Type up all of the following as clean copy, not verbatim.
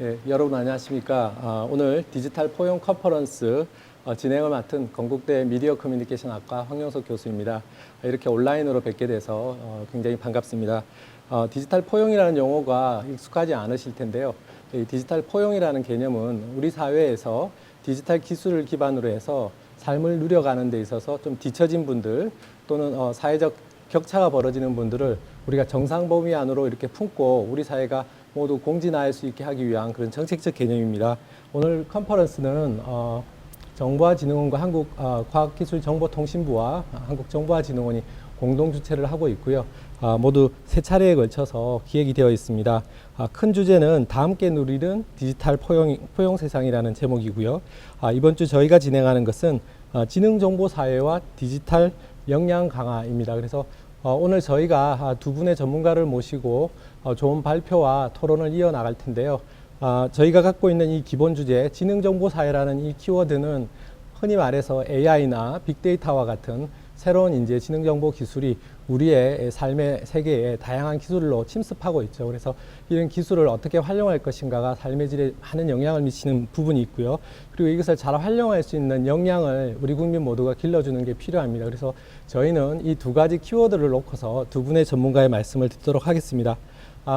예, 여러분 안녕하십니까. 오늘 디지털 포용 컨퍼런스 진행을 맡은 건국대 미디어 커뮤니케이션 학과 황영석 교수입니다. 이렇게 온라인으로 뵙게 돼서 굉장히 반갑습니다. 디지털 포용이라는 용어가 익숙하지 않으실 텐데요. 이 디지털 포용이라는 개념은 우리 사회에서 디지털 기술을 기반으로 해서 삶을 누려가는 데 있어서 좀 뒤처진 분들 또는 사회적 격차가 벌어지는 분들을 우리가 정상 범위 안으로 이렇게 품고 우리 사회가 모두 공진화할 수 있게 하기 위한 그런 정책적 개념입니다. 오늘 컨퍼런스는 정보화진흥원과 한국과학기술정보통신부와 한국정보화진흥원이 공동 주최를 하고 있고요. 모두 3차례에 걸쳐서 기획이 되어 있습니다. 큰 주제는 다 함께 누리는 디지털 포용 세상이라는 제목이고요. 이번 주 저희가 진행하는 것은 지능정보사회와 디지털 역량 강화입니다. 그래서 오늘 저희가 두 분의 전문가를 모시고 좋은 발표와 토론을 이어나갈 텐데요. 저희가 갖고 있는 이 기본 주제, 지능정보사회라는 이 키워드는 흔히 말해서 AI나 빅데이터와 같은 새로운 이제 지능정보 기술이 우리의 삶의 세계에 다양한 기술로 침습하고 있죠. 그래서 이런 기술을 어떻게 활용할 것인가가 삶의 질에 많은 영향을 미치는 부분이 있고요. 그리고 이것을 잘 활용할 수 있는 역량을 우리 국민 모두가 길러주는 게 필요합니다. 그래서 저희는 이 두 가지 키워드를 놓고서 두 분의 전문가의 말씀을 듣도록 하겠습니다.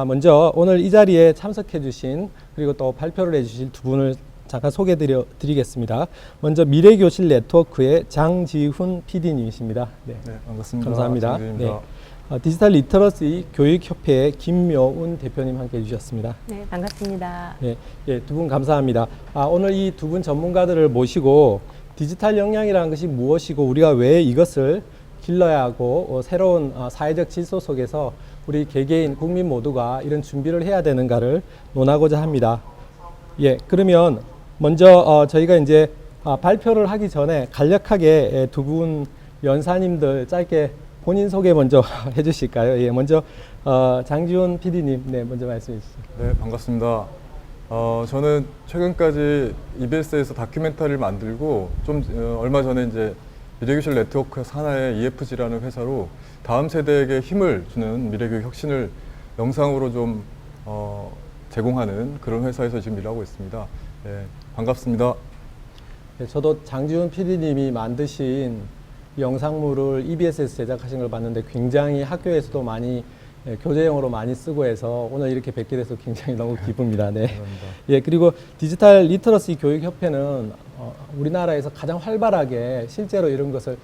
먼저 오늘 이 자리에 참석해 주신 그리고 또 발표를 해 주실 두 분을 잠깐 소개해 드리겠습니다. 먼저 미래교실 네트워크의 장지훈 PD님이십니다. 네, 반갑습니다. 감사합니다. 네. 디지털 리터러시 교육협회의 김묘운 대표님 함께 해주셨습니다. 네, 반갑습니다. 네, 예, 두 분 감사합니다. 오늘 이 두 분 전문가들을 모시고 디지털 역량이라는 것이 무엇이고 우리가 왜 이것을 길러야 하고 새로운 사회적 질서 속에서 우리 개개인 국민 모두가 이런 준비를 해야 되는가를 논하고자 합니다. 예, 그러면 먼저 저희가 이제 발표를 하기 전에 간략하게 두 분 연사님들 짧게 본인 소개 먼저 해주실까요? 예, 먼저 장지훈 PD님, 네, 먼저 말씀해 주시죠. 네, 반갑습니다. 저는 최근까지 EBS에서 다큐멘터리를 만들고 좀 얼마 전에 이제 미래교실 네트워크 산하의 EFG라는 회사로 다음 세대에게 힘을 주는 미래교육 혁신을 영상으로 좀 제공하는 그런 회사에서 지금 일하고 있습니다. 네, 반갑습니다. 네, 저도 장지훈 PD님이 만드신 영상물을 EBS에서 제작하신 걸 봤는데 굉장히 학교에서도 많이 교재용으로 많이 쓰고 해서 오늘 이렇게 뵙게 돼서 굉장히 너무 기쁩니다. 네. 감사합니다. 예, 그리고 디지털 리터러시 교육협회는 우리나라에서 가장 활발하게 실제로 이런 것을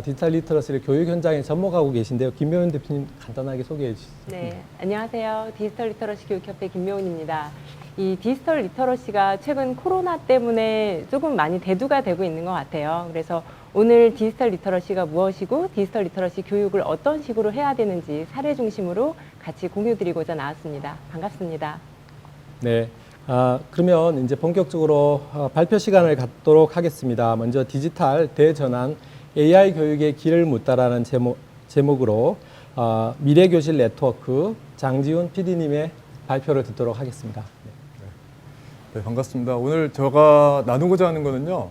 디지털 리터러시를 교육 현장에 접목하고 계신데요. 김묘은 대표님 간단하게 소개해 주시죠. 네, 안녕하세요. 디지털 리터러시 교육협회 김묘은입니다. 이 디지털 리터러시가 최근 코로나 때문에 조금 많이 대두가 되고 있는 것 같아요. 그래서 오늘 디지털 리터러시가 무엇이고 디지털 리터러시 교육을 어떤 식으로 해야 되는지 사례 중심으로 같이 공유드리고자 나왔습니다. 반갑습니다. 네. 그러면 이제 본격적으로 발표 시간을 갖도록 하겠습니다. 먼저 디지털 대전환 AI 교육의 길을 묻다라는 제목으로 미래교실 네트워크 장지훈 PD님의 발표를 듣도록 하겠습니다. 네, 반갑습니다. 오늘 제가 나누고자 하는 거는요.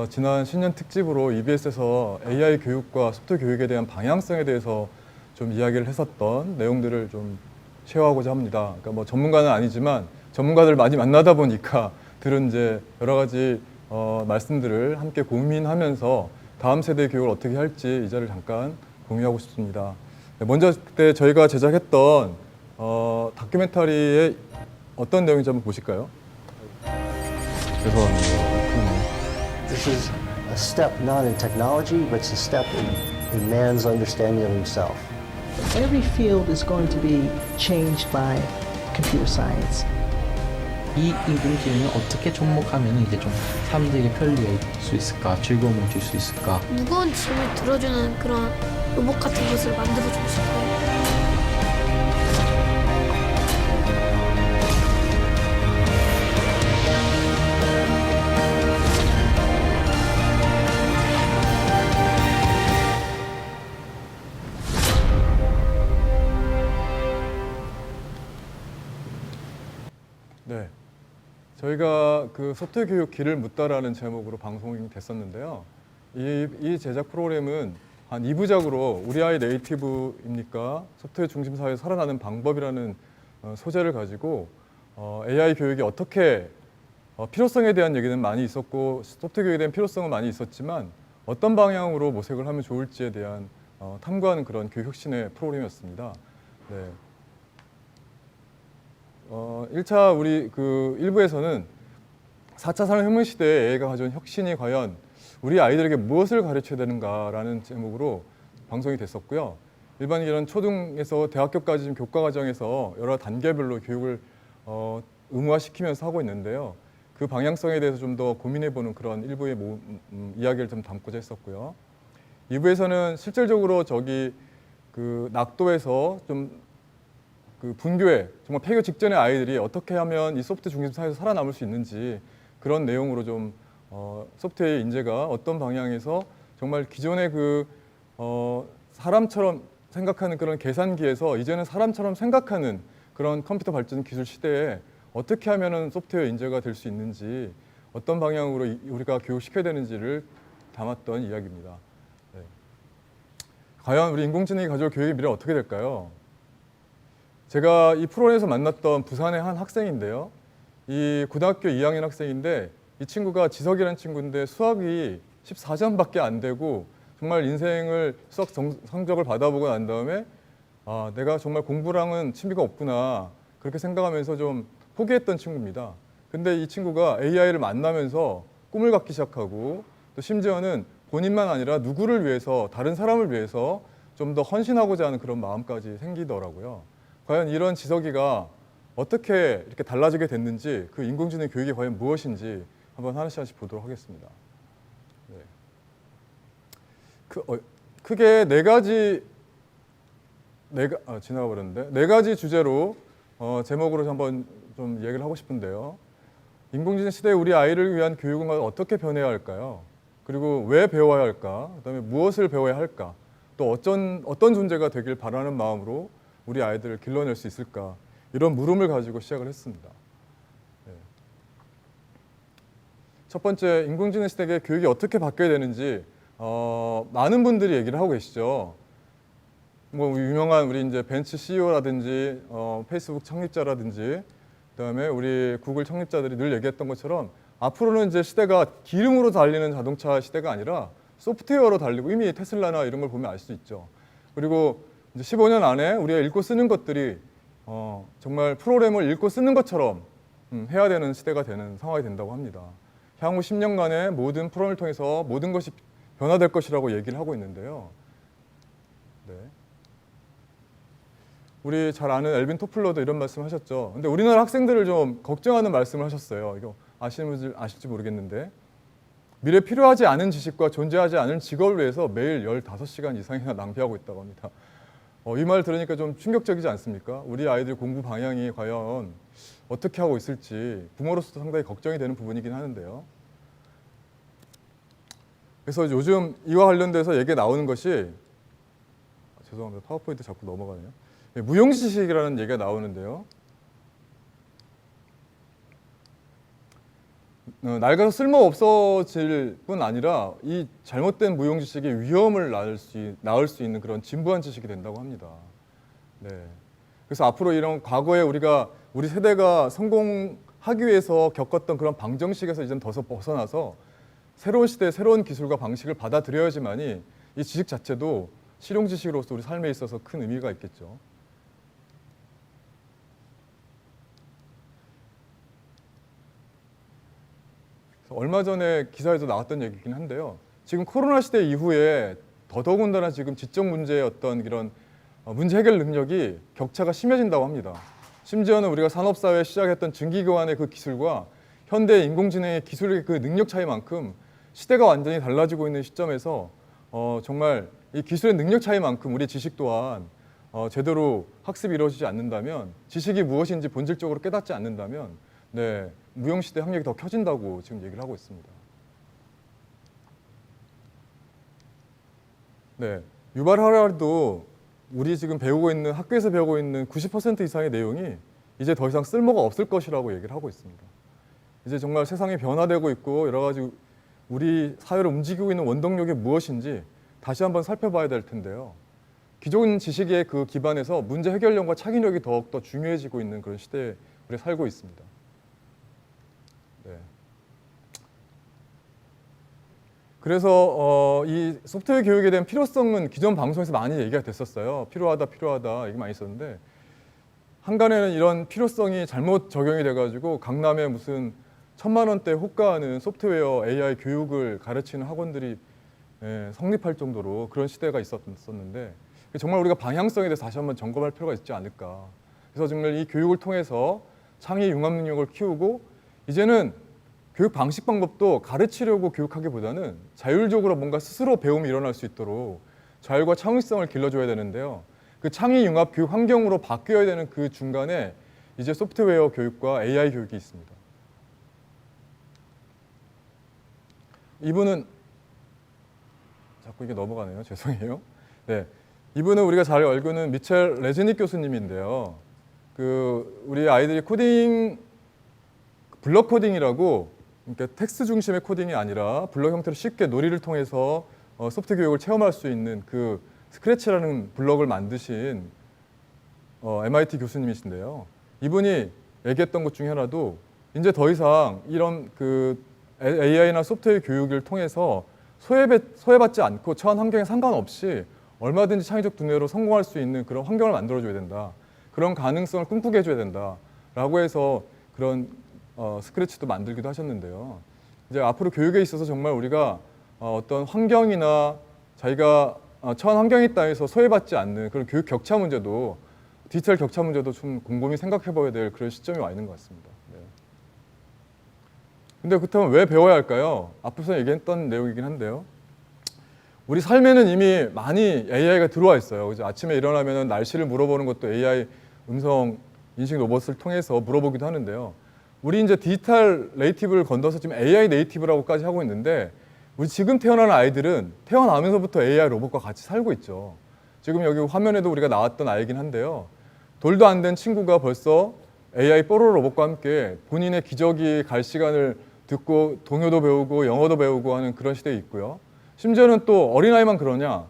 지난 신년 특집으로 EBS에서 AI 교육과 소프트 교육에 대한 방향성에 대해서 좀 이야기를 했었던 내용들을 좀 쉐어하고자 합니다. 그러니까 뭐 전문가는 아니지만 전문가들 많이 만나다 보니까 들은 이제 여러 가지 말씀들을 함께 고민하면서 다음 세대 교육을 어떻게 할지 이 자리를 잠깐 공유하고 싶습니다. 네, 먼저 그때 저희가 제작했던 다큐멘터리의 어떤 내용인지 한번 보실까요? 죄송합니다. This is a step not in technology, but it's a step in man's understanding of himself. Every field is going to be changed by computer science. 이 인공지능을 어떻게 접목하면 이제 좀 사람들에게 편리할 수 있을까, 즐거움을 줄 수 있을까. 무거운 짐을 들어주는 그런 로봇 같은 것을 만들어주고 싶어요. 네, 저희가 그 소프트 교육 길을 묻다라는 제목으로 방송이 됐었는데요. 이 제작 프로그램은 한 2부작으로 우리 아이 네이티브입니까? 소프트웨어 중심 사회에 살아나는 방법이라는 소재를 가지고 AI 교육이 어떻게 필요성에 대한 얘기는 많이 있었고 소프트 교육에 대한 필요성은 많이 있었지만 어떤 방향으로 모색을 하면 좋을지에 대한 탐구하는 그런 교육 혁신의 프로그램이었습니다. 네. 1차 우리 그 1부에서는 4차 산업혁명 시대에 AI가 가져온 혁신이 과연 우리 아이들에게 무엇을 가르쳐야 되는가라는 제목으로 방송이 됐었고요. 일반 이런 초등에서 대학교까지 지금 교과 과정에서 여러 단계별로 교육을 의무화시키면서 하고 있는데요. 그 방향성에 대해서 좀 더 고민해보는 그런 일부의 이야기를 좀 담고자 했었고요. 2부에서는 실질적으로 그 낙도에서 좀 그 분교회, 정말 폐교 직전의 아이들이 어떻게 하면 이 소프트 중심 사회에서 살아남을 수 있는지 그런 내용으로 좀 소프트웨어 인재가 어떤 방향에서 정말 기존의 사람처럼 생각하는 그런 계산기에서 이제는 사람처럼 생각하는 그런 컴퓨터 발전 기술 시대에 어떻게 하면은 소프트웨어 인재가 될 수 있는지 어떤 방향으로 우리가 교육시켜야 되는지를 담았던 이야기입니다. 네. 과연 우리 인공지능이 가져올 교육의 미래는 어떻게 될까요? 제가 이 프로그램에서 만났던 부산의 한 학생인데요. 이 고등학교 2학년 학생인데 이 친구가 지석이라는 친구인데 수학이 14점밖에 안 되고 정말 인생을 수학 성적을 받아보고 난 다음에 아, 내가 정말 공부랑은 취미가 없구나 그렇게 생각하면서 좀 포기했던 친구입니다. 근데 이 친구가 AI를 만나면서 꿈을 갖기 시작하고 또 심지어는 본인만 아니라 누구를 위해서 다른 사람을 위해서 좀 더 헌신하고자 하는 그런 마음까지 생기더라고요. 과연 이런 지석이가 어떻게 이렇게 달라지게 됐는지 그 인공지능 교육이 과연 무엇인지 한번 하나씩 보도록 하겠습니다. 네. 크게 지나가 버렸는데 네 가지 주제로 제목으로 한번 좀 얘기를 하고 싶은데요. 인공지능 시대에 우리 아이를 위한 교육은 어떻게 변해야 할까요? 그리고 왜 배워야 할까? 그다음에 무엇을 배워야 할까? 또 어떤 존재가 되길 바라는 마음으로 우리 아이들을 길러낼 수 있을까? 이런 물음을 가지고 시작을 했습니다. 네. 첫 번째, 인공지능 시대에 교육이 어떻게 바뀌어야 되는지 많은 분들이 얘기를 하고 계시죠. 뭐 유명한 우리 이제 벤츠 CEO라든지 페이스북 창립자라든지 그다음에 우리 구글 창립자들이 늘 얘기했던 것처럼 앞으로는 이제 시대가 기름으로 달리는 자동차 시대가 아니라 소프트웨어로 달리고 이미 테슬라나 이런 걸 보면 알 수 있죠. 그리고 이제 15년 안에 우리가 읽고 쓰는 것들이 정말 프로그램을 읽고 쓰는 것처럼 해야 되는 시대가 되는 상황이 된다고 합니다. 향후 10년간의 모든 프로그램을 통해서 모든 것이 변화될 것이라고 얘기를 하고 있는데요. 네. 우리 잘 아는 엘빈 토플러도 이런 말씀을 하셨죠. 근데 우리나라 학생들을 좀 걱정하는 말씀을 하셨어요. 이거 아시는 분들 아실지 모르겠는데 미래 필요하지 않은 지식과 존재하지 않은 직업을 위해서 매일 15시간 이상이나 낭비하고 있다고 합니다. 이 말 들으니까 좀 충격적이지 않습니까? 우리 아이들 공부 방향이 과연 어떻게 하고 있을지 부모로서도 상당히 걱정이 되는 부분이긴 하는데요. 그래서 요즘 이와 관련돼서 얘기가 나오는 것이 죄송합니다. 파워포인트 자꾸 넘어가네요. 무용지식이라는 얘기가 나오는데요. 낡아서 쓸모없어질 뿐 아니라 이 잘못된 무용지식이 위험을 낳을 수 있는 그런 진부한 지식이 된다고 합니다. 네. 그래서 앞으로 이런 과거에 우리 세대가 성공하기 위해서 겪었던 그런 방정식에서 이제는 더 벗어나서 새로운 시대의 새로운 기술과 방식을 받아들여야지만이 이 지식 자체도 실용 지식으로서 우리 삶에 있어서 큰 의미가 있겠죠. 얼마 전에 기사에도 나왔던 얘기긴 한데요. 지금 코로나 시대 이후에 더더군다나 지금 지적 문제의 어떤 이런 문제 해결 능력이 격차가 심해진다고 합니다. 심지어는 우리가 산업사회에 시작했던 증기교환의 그 기술과 현대 인공지능의 기술의 그 능력 차이만큼 시대가 완전히 달라지고 있는 시점에서 정말 이 기술의 능력 차이만큼 우리 지식 또한 제대로 학습이 이루어지지 않는다면 지식이 무엇인지 본질적으로 깨닫지 않는다면 네, 무용시대 학력이 더 켜진다고 지금 얘기를 하고 있습니다. 네, 유발 하라리도 우리 지금 학교에서 배우고 있는 90% 이상의 내용이 이제 더 이상 쓸모가 없을 것이라고 얘기를 하고 있습니다. 이제 정말 세상이 변화되고 있고 여러 가지 우리 사회를 움직이고 있는 원동력이 무엇인지 다시 한번 살펴봐야 될 텐데요. 기존 지식의 그 기반에서 문제 해결력과 창의력이 더욱더 중요해지고 있는 그런 시대로 우리가 살고 있습니다. 네. 그래서 이 소프트웨어 교육에 대한 필요성은 기존 방송에서 많이 얘기가 됐었어요. 필요하다 얘기 많이 있었는데 한간에는 이런 필요성이 잘못 적용이 돼가지고 강남에 무슨 1,000만 원대 호가하는 소프트웨어 AI 교육을 가르치는 학원들이 성립할 정도로 그런 시대가 있었는데 정말 우리가 방향성에 대해서 다시 한번 점검할 필요가 있지 않을까. 그래서 정말 이 교육을 통해서 창의 융합 능력을 키우고 이제는 교육 방식 방법도 가르치려고 교육하기보다는 자율적으로 뭔가 스스로 배움이 일어날 수 있도록 자율과 창의성을 길러줘야 되는데요. 그 창의 융합 교육 환경으로 바뀌어야 되는 그 중간에 이제 소프트웨어 교육과 AI 교육이 있습니다. 이분은 자꾸 이게 넘어가네요. 죄송해요. 네, 이분은 우리가 잘 알고는 미첼 레즈닉 교수님인데요. 우리 아이들이 코딩 블럭 코딩이라고 그러니까 텍스트 중심의 코딩이 아니라 블럭 형태로 쉽게 놀이를 통해서 소프트 교육을 체험할 수 있는 그 스크래치라는 블럭을 만드신 MIT 교수님이신데요. 이분이 얘기했던 것 중에 하나도 이제 더 이상 이런 AI나 소프트웨어 교육을 통해서 소외받지 않고 처한 환경에 상관없이 얼마든지 창의적 두뇌로 성공할 수 있는 그런 환경을 만들어줘야 된다. 그런 가능성을 꿈꾸게 해줘야 된다라고 해서 그런 스크래치도 만들기도 하셨는데요. 이제 앞으로 교육에 있어서 정말 우리가 어떤 환경이나 자기가 처한 환경에 따라서 소외받지 않는 그런 교육 격차 문제도 디지털 격차 문제도 좀 곰곰이 생각해봐야 될 그런 시점이 와 있는 것 같습니다. 네. 근데 그렇다면 왜 배워야 할까요? 앞서서 얘기했던 내용이긴 한데요. 우리 삶에는 이미 많이 AI가 들어와 있어요. 그죠? 아침에 일어나면 날씨를 물어보는 것도 AI 음성 인식 로봇을 통해서 물어보기도 하는데요. 우리 이제 디지털 네이티브를 건너서 지금 AI 네이티브라고까지 하고 있는데 우리 지금 태어나는 아이들은 태어나면서부터 AI 로봇과 같이 살고 있죠. 지금 여기 화면에도 우리가 나왔던 아이긴 한데요. 돌도 안 된 친구가 벌써 AI 뽀로로 로봇과 함께 본인의 기저귀 갈 시간을 듣고 동요도 배우고 영어도 배우고 하는 그런 시대에 있고요. 심지어는 또 어린아이만 그러냐.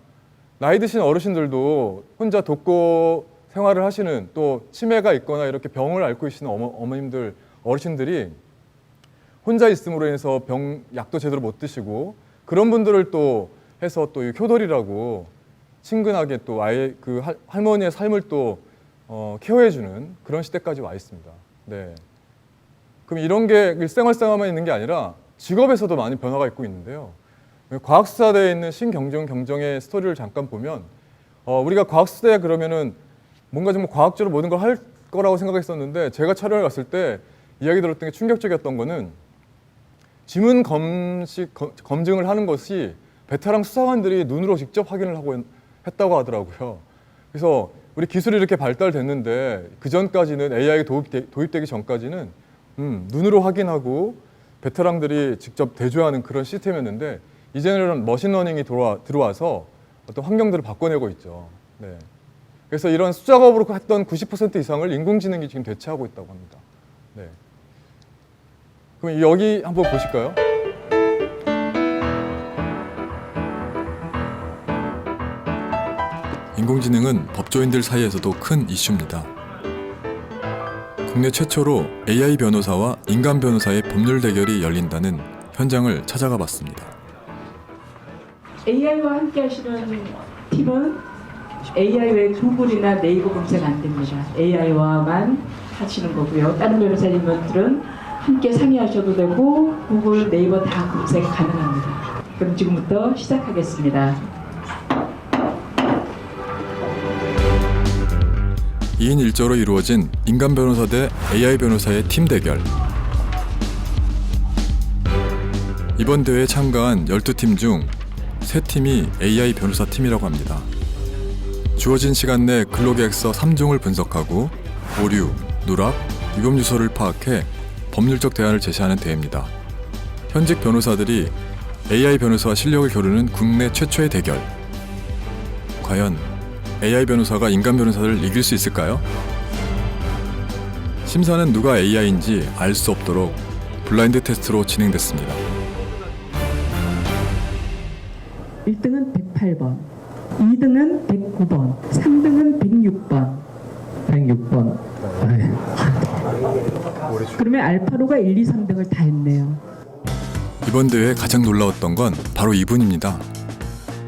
나이 드신 어르신들도 혼자 독거 생활을 하시는 또 치매가 있거나 이렇게 병을 앓고 계시는 어머님들, 어르신들이 혼자 있음으로 인해서 약도 제대로 못 드시고 그런 분들을 또 해서 또 효돌이라고 친근하게 또 아예 할머니의 삶을 또 케어해주는 그런 시대까지 와 있습니다. 네. 그럼 이런 게 일생활상에만 있는 게 아니라 직업에서도 많이 변화가 있고 있는데요. 과학수사대에 있는 신경정의 스토리를 잠깐 보면 우리가 과학수사대 그러면은 뭔가 좀 과학적으로 모든 걸 할 거라고 생각했었는데 제가 촬영을 갔을 때 이야기 들었던 게 충격적이었던 거는 지문 검증을 하는 것이 베테랑 수사관들이 눈으로 직접 확인을 했다고 하더라고요. 그래서 우리 기술이 이렇게 발달됐는데 그 전까지는 AI가 도입되기 전까지는 눈으로 확인하고 베테랑들이 직접 대조하는 그런 시스템이었는데 이제는 머신러닝이 들어와서 어떤 환경들을 바꿔내고 있죠. 네. 그래서 이런 수작업으로 했던 90% 이상을 인공지능이 지금 대체하고 있다고 합니다. 네. 그럼 여기 한번 보실까요? 인공지능은 법조인들 사이에서도 큰 이슈입니다. 국내 최초로 AI 변호사와 인간 변호사의 법률 대결이 열린다는 현장을 찾아가 봤습니다. AI와 함께 하시는 팀은 AI 외 구글이나 네이버 검색 안 됩니다. AI와만 하시는 거고요. 다른 변호사님들은 함께 상의하셔도 되고 구글, 네이버 다 검색 가능합니다. 그럼 지금부터 시작하겠습니다. 2인 1조로 이루어진 인간 변호사 대 AI 변호사의 팀 대결. 이번 대회에 참가한 12팀 중 3팀이 AI 변호사 팀이라고 합니다. 주어진 시간 내 근로계획서 3종을 분석하고 오류, 누락, 위법 요소를 파악해 법률적 대안을 제시하는 대회입니다. 현직 변호사들이 AI 변호사와 실력을 겨루는 국내 최초의 대결. 과연 AI 변호사가 인간 변호사를 이길 수 있을까요? 심사는 누가 AI인지 알 수 없도록 블라인드 테스트로 진행됐습니다. 1등은 108번, 2등은 109번, 3등은 106번. 106번. 그러면 알파로가 1, 2, 3등을 다 했네요. 이번 대회에 가장 놀라웠던 건 바로 이분입니다.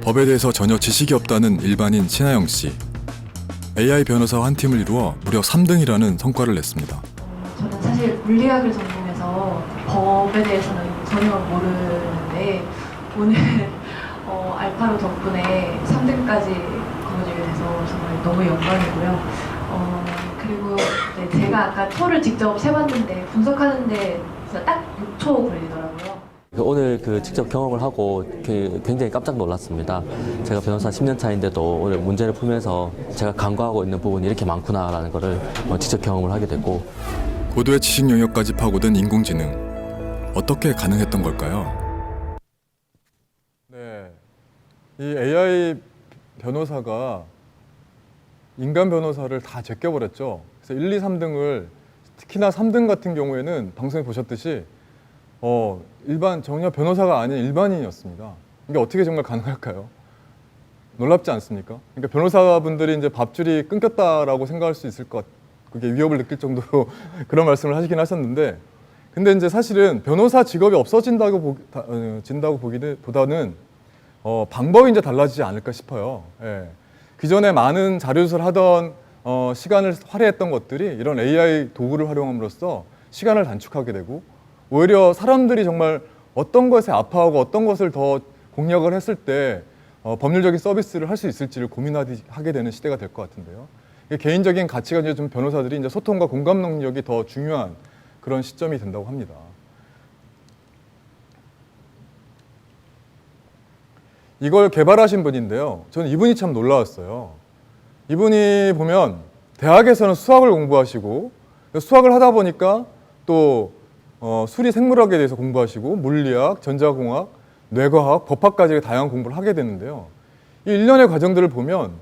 법에 대해서 전혀 지식이 없다는 일반인 신하영 씨. AI 변호사와 한 팀을 이루어 무려 3등이라는 성과를 냈습니다. 저는 사실 물리학을 전공해서 법에 대해서는 전혀 모르는데 오늘 알파로 덕분에 3등까지 거머쥐게 돼서 정말 너무 영광이고요. 그리고 네, 제가 아까 토를 직접 세봤는데 분석하는데 진짜 딱 6초 걸리더라고요. 오늘 직접 경험을 하고 굉장히 깜짝 놀랐습니다. 제가 변호사 10년 차인데도 오늘 문제를 풀면서 제가 간과하고 있는 부분이 이렇게 많구나라는 것을 직접 경험을 하게 됐고, 고도의 지식 영역까지 파고든 인공지능. 어떻게 가능했던 걸까요? 네, 이 AI 변호사가 인간 변호사를 다 제껴버렸죠. 그래서 1, 2, 3등을, 특히나 3등 같은 경우에는 방송에 보셨듯이 전혀 변호사가 아닌 일반인이었습니다. 이게 어떻게 정말 가능할까요? 놀랍지 않습니까? 그러니까 변호사분들이 이제 밥줄이 끊겼다라고 생각할 수 있을 것, 그게 위협을 느낄 정도로 그런 말씀을 하시긴 하셨는데, 근데 이제 사실은 변호사 직업이 없어진다고 보다는 방법이 이제 달라지지 않을까 싶어요. 예. 기존에 많은 자료조사를 하던 시간을 할애했던 것들이 이런 AI 도구를 활용함으로써 시간을 단축하게 되고, 오히려 사람들이 정말 어떤 것에 아파하고 어떤 것을 더 공략을 했을 때 법률적인 서비스를 할 수 있을지를 고민하게 되는 시대가 될 것 같은데요. 개인적인 가치가 이제 좀 변호사들이 이제 소통과 공감 능력이 더 중요한 그런 시점이 된다고 합니다. 이걸 개발하신 분인데요. 저는 이분이 참 놀라웠어요. 이분이 보면 대학에서는 수학을 공부하시고, 수학을 하다 보니까 또 수리 생물학에 대해서 공부하시고, 물리학, 전자공학, 뇌과학, 법학까지 다양한 공부를 하게 되는데요. 이 일련의 과정들을 보면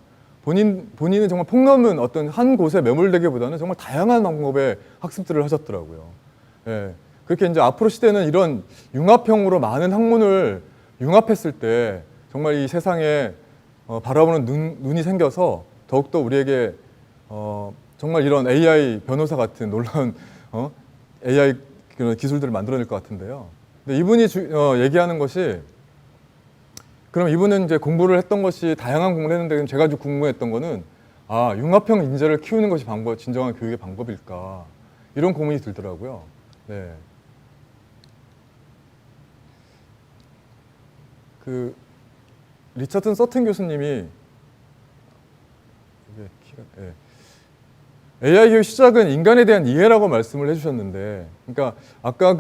본인은 정말 폭넘은 어떤 한 곳에 매몰되기보다는 정말 다양한 방법의 학습들을 하셨더라고요. 예. 그렇게 이제 앞으로 시대는 이런 융합형으로 많은 학문을 융합했을 때 정말 이 세상에 바라보는 눈이 생겨서 더욱더 우리에게 정말 이런 AI 변호사 같은 놀라운 AI 그런 기술들을 만들어낼 것 같은데요. 근데 이분이 얘기하는 것이, 그럼 이분은 이제 공부를 했던 것이 다양한 공부를 했는데, 제가 좀 궁금했던 거는 융합형 인재를 키우는 것이 진정한 교육의 방법일까, 이런 고민이 들더라고요. 네. 리처튼 서튼 교수님이 AI 교육 시작은 인간에 대한 이해라고 말씀을 해주셨는데, 그러니까 아까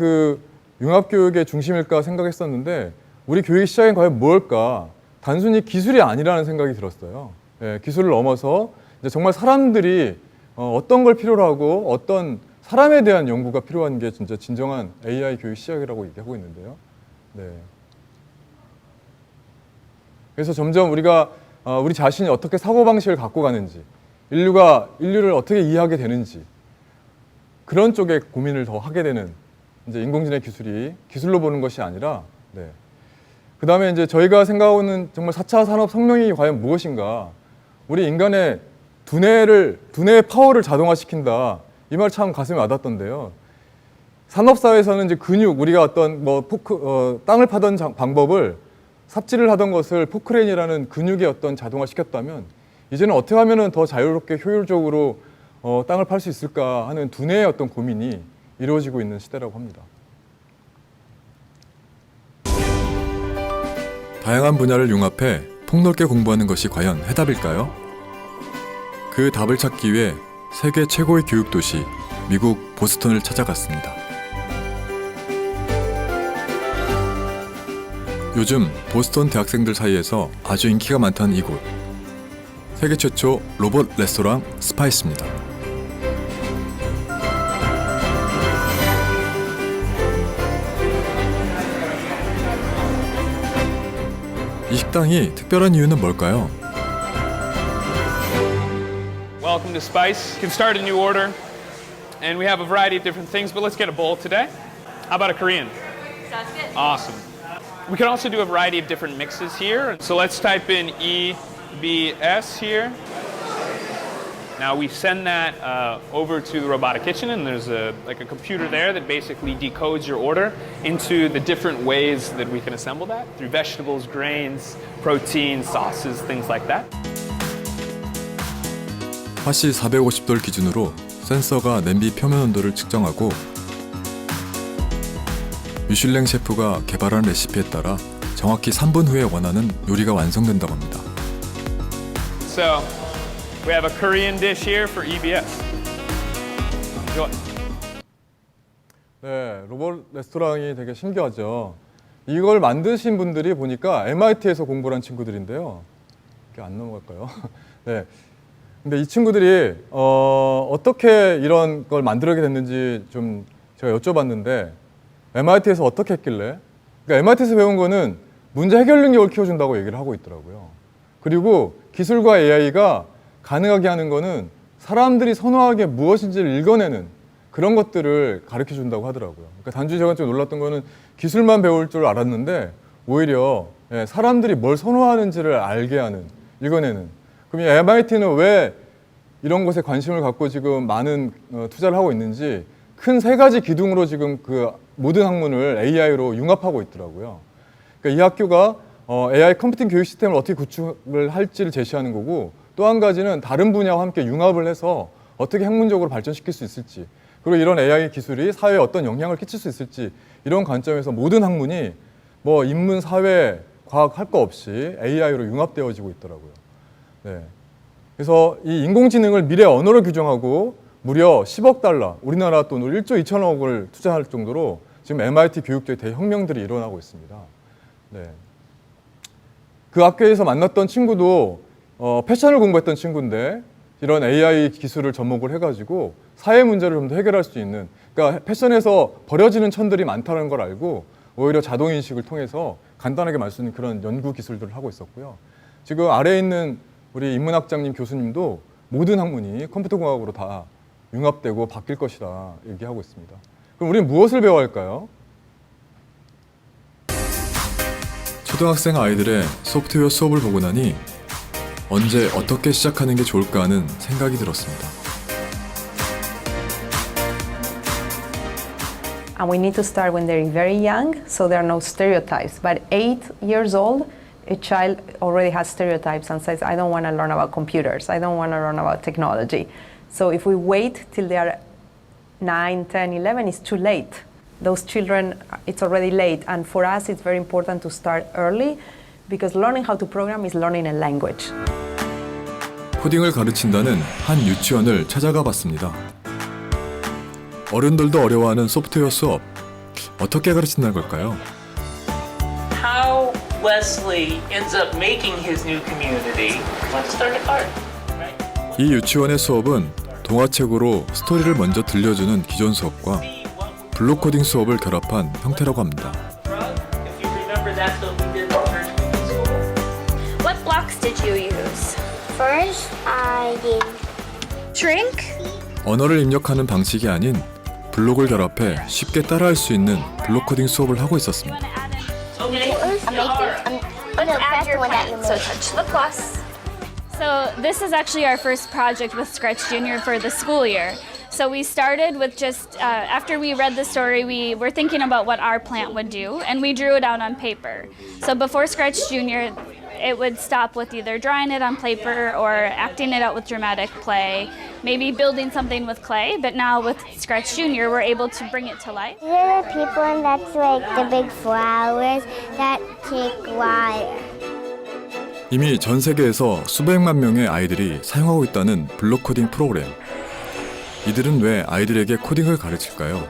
융합교육의 중심일까 생각했었는데, 우리 교육의 시작은 과연 뭘까? 단순히 기술이 아니라는 생각이 들었어요. 예, 기술을 넘어서 이제 정말 사람들이 어떤 걸 필요로 하고 어떤 사람에 대한 연구가 필요한 게 진짜 진정한 AI 교육 시작이라고 얘기하고 있는데요. 네. 그래서 점점 우리가 우리 자신이 어떻게 사고방식을 갖고 가는지, 인류를 어떻게 이해하게 되는지, 그런 쪽에 고민을 더 하게 되는 이제 인공지능 기술이 기술로 보는 것이 아니라, 네. 그 다음에 이제 저희가 생각하는 정말 4차 산업 혁명이 과연 무엇인가, 우리 인간의 두뇌의 파워를 자동화시킨다. 이 말 참 가슴에 와닿던데요. 산업사회에서는 이제 근육, 우리가 어떤 땅을 파던 방법을 삽질을 하던 것을 포크레인이라는 근육의 어떤 자동화시켰다면, 이제는 어떻게 하면 더 자유롭게 효율적으로 땅을 팔 수 있을까 하는 두뇌의 어떤 고민이 이루어지고 있는 시대라고 합니다. 다양한 분야를 융합해 폭넓게 공부하는 것이 과연 해답일까요? 그 답을 찾기 위해 세계 최고의 교육 도시 미국 보스턴을 찾아갔습니다. 요즘 보스턴 대학생들 사이에서 아주 인기가 많다는 이곳, 세계 최초 로봇 레스토랑 스파이스입니다. 이 식당이 특별한 이유는 뭘까요? Welcome to Spice. You can start a new order, and we have a variety of different things, but let's get a bowl today. How about a Korean? Sounds good. Awesome. We can also do a variety of different mixes here. So let's type in EBS here. Now we send that over to the robotic kitchen, and there's a computer there that basically decodes your order into the different ways that we can assemble that through vegetables, grains, protein, sauces, things like that. 화씨 450도를 기준으로 센서가 냄비 표면 온도를 측정하고 미슐랭 셰프가 개발한 레시피에 따라 정확히 3분 후에 원하는 요리가 완성된다고 합니다. So we have a Korean dish here for EBS. Enjoy. 네, 로봇 레스토랑이 되게 신기하죠. 이걸 만드신 분들이 보니까 MIT에서 공부를 한 친구들인데요. 이렇게 안 넘어갈까요? 네. 근데 이 친구들이 어떻게 이런 걸 만들게 됐는지 좀 제가 여쭤봤는데 MIT에서 어떻게 했길래? 그러니까 MIT에서 배운 거는 문제 해결 능력을 키워준다고 얘기를 하고 있더라고요. 그리고 기술과 AI가 가능하게 하는 거는 사람들이 선호하게 무엇인지를 읽어내는 그런 것들을 가르쳐 준다고 하더라고요. 그러니까 단지 제가 좀 놀랐던 거는 기술만 배울 줄 알았는데 오히려 사람들이 뭘 선호하는지를 알게 하는, 읽어내는. 그럼 이 MIT는 왜 이런 것에 관심을 갖고 지금 많은 투자를 하고 있는지 큰 세 가지 기둥으로 지금 그 모든 학문을 AI로 융합하고 있더라고요. 그러니까 이 학교가 AI 컴퓨팅 교육 시스템을 어떻게 구축을 할지를 제시하는 거고 또 한 가지는 다른 분야와 함께 융합을 해서 어떻게 학문적으로 발전시킬 수 있을지 그리고 이런 AI 기술이 사회에 어떤 영향을 끼칠 수 있을지 이런 관점에서 모든 학문이 뭐 인문, 사회, 과학 할 거 없이 AI로 융합되어지고 있더라고요. 네. 그래서 이 인공지능을 미래 언어로 규정하고 무려 10억 달러, 우리나라 돈 1조 2천억을 투자할 정도로 지금 MIT 교육界대혁명들이 일어나고 있습니다. 네. 그 학교에서 만났던 친구도 패션을 공부했던 친구인데 이런 AI 기술을 접목을 해가지고 사회 문제를 좀 더 해결할 수 있는 그러니까 패션에서 버려지는 천들이 많다는 걸 알고 오히려 자동인식을 통해서 간단하게 말 수 있는 그런 연구 기술들을 하고 있었고요. 지금 아래에 있는 우리 인문학장님 교수님도 모든 학문이 컴퓨터공학으로 다 융합되고 바뀔 것이다 얘기하고 있습니다. 그럼 우리는 무엇을 배워야 할까요? 초등학생 아이들의 소프트웨어 수업을 보고 나니 언제 어떻게 시작하는 게 좋을까 하는 생각이 들었습니다. And we need to start when they're very young, so there are no stereotypes. But 8 years old, a child already has stereotypes and says, I don't want to learn about computers, I don't want to learn about technology. So if we wait till they are 9, 10, 11, it's too late. Those children, it's already late. And for us, it's very important to start early because learning how to program is learning a language. 코딩을 가르친다는 한 유치원을 찾아가 봤습니다. 어른들도 어려워하는 소프트웨어 수업, 어떻게 가르친다는 걸까요? How Wesley ends up making his new community. Let's start a card. 이 유치원의 수업은 동화책으로 스토리를 먼저 들려주는 기존 수업과 블록 코딩 수업을 결합한 형태라고 합니다. What blocks did you use? First, I did shrink. 언어를 입력하는 방식이 아닌 블록을 결합해 쉽게 따라할 수 있는 블록 코딩 수업을 하고 있었습니다. So touch the plus. So this is actually our first project with Scratch Junior for the school year. So we started with just, after we read the story, we were thinking about what our plant would do, and we drew it out on paper. So before Scratch Junior, it would stop with either drawing it on paper or acting it out with dramatic play, maybe building something with clay, but now with Scratch Junior, we're able to bring it to life. These are the people, and that's like the big flowers that take water. 이미 전 세계에서 수백만 명의 아이들이 사용하고 있다는 블록 코딩 프로그램. 이들은 왜 아이들에게 코딩을 가르칠까요?